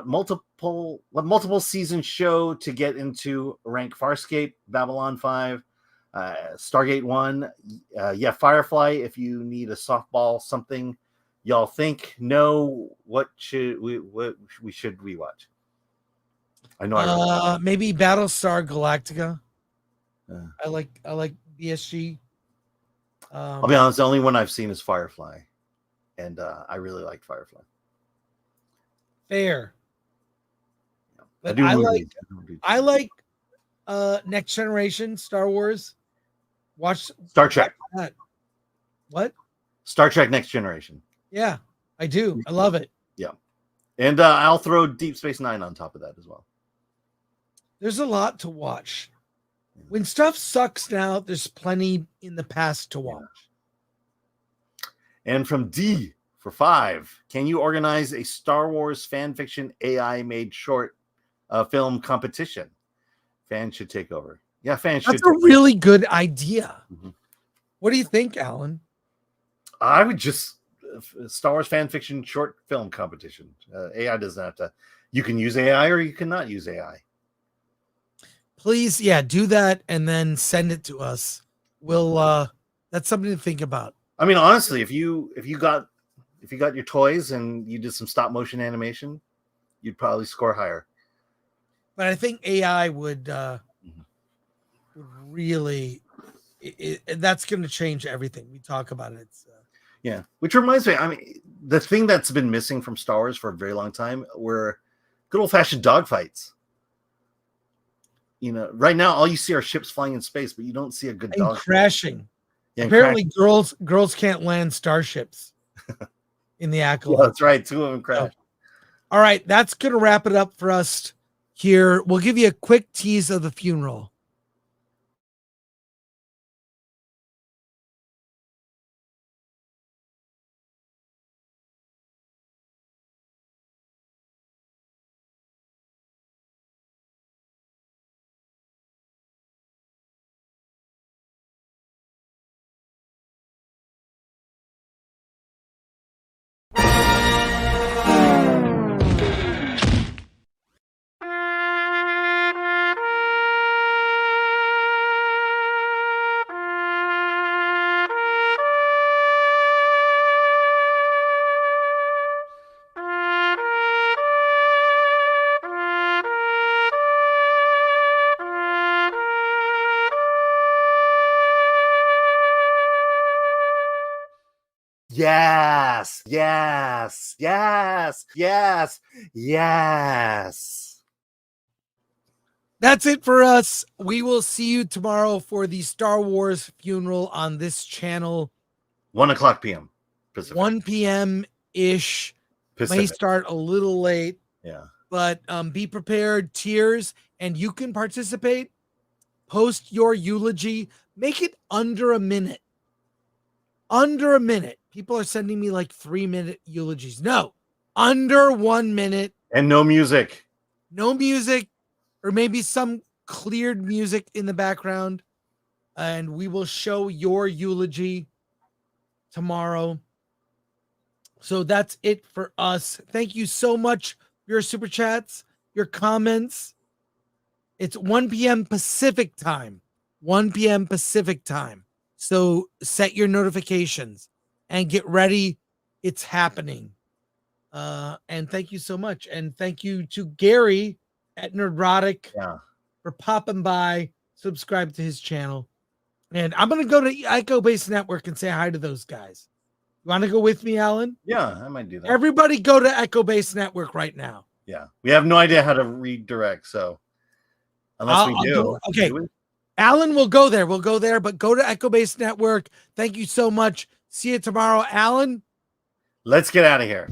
multiple season show to get into rank Farscape, Babylon 5, Stargate 1, Firefly if you need a softball something y'all think. No, what should we watch? I know maybe Battlestar Galactica. I like BSG. I'll be honest, the only one I've seen is Firefly, and I really liked Firefly. Fair. But I like Next Generation, Star Wars. Watch Star Trek. What? Star Trek Next Generation. Yeah, I do. I love it. Yeah. And I'll throw Deep Space Nine on top of that as well. There's a lot to watch. When stuff sucks now, there's plenty in the past to watch. And from D for 5, can you organize a Star Wars fan fiction AI made short film competition? Fans should take over. Yeah, fans should. That's a really good idea. Mm-hmm. What do you think, Alan? I would just Star Wars fan fiction short film competition. AI doesn't have to. You can use AI or you cannot use AI. Please, do that and then send it to us. We'll that's something to think about. I mean, honestly, if you got your toys and you did some stop motion animation, you'd probably score higher. But I think AI would really that's going to change everything. We talk about it. Yeah, which reminds me, I mean, the thing that's been missing from Star Wars for a very long time were good old fashioned dogfights. You know, right now all you see are ships flying in space, but you don't see a good dog crashing. Yeah, apparently, girls can't land starships in the Acolyte. Yeah, that's right. 2 of them crashed. All right, that's gonna wrap it up for us here. We'll give you a quick tease of the funeral. Yes, yes, yes, yes, yes. That's it for us. We will see you tomorrow for the Star Wars funeral on this channel. 1:00 p.m. Pacific. 1 p.m. ish. May Pacific. start a little late, Yeah. but be prepared. Tears, and you can participate. Post your eulogy. Make it under a minute. Under a minute. People are sending me like 3-minute eulogies. No, under 1 minute. And no music. No music, or maybe some cleared music in the background. And we will show your eulogy tomorrow. So that's it for us. Thank you so much for your super chats, your comments. It's 1 p.m. Pacific time. 1 p.m. Pacific time. So set your notifications and get ready. It's happening. And thank you so much. And thank you to Gary at Nerdrotic for popping by. Subscribe to his channel. And I'm going to go to Echo Base Network and say hi to those guys. You want to go with me, Alan? Yeah, I might do that. Everybody go to Echo Base Network right now. Yeah. We have no idea how to redirect, so unless we do. Okay. Alan will go there. We'll go there, but go to Echo Base Network. Thank you so much. See you tomorrow, Alan. Let's get out of here.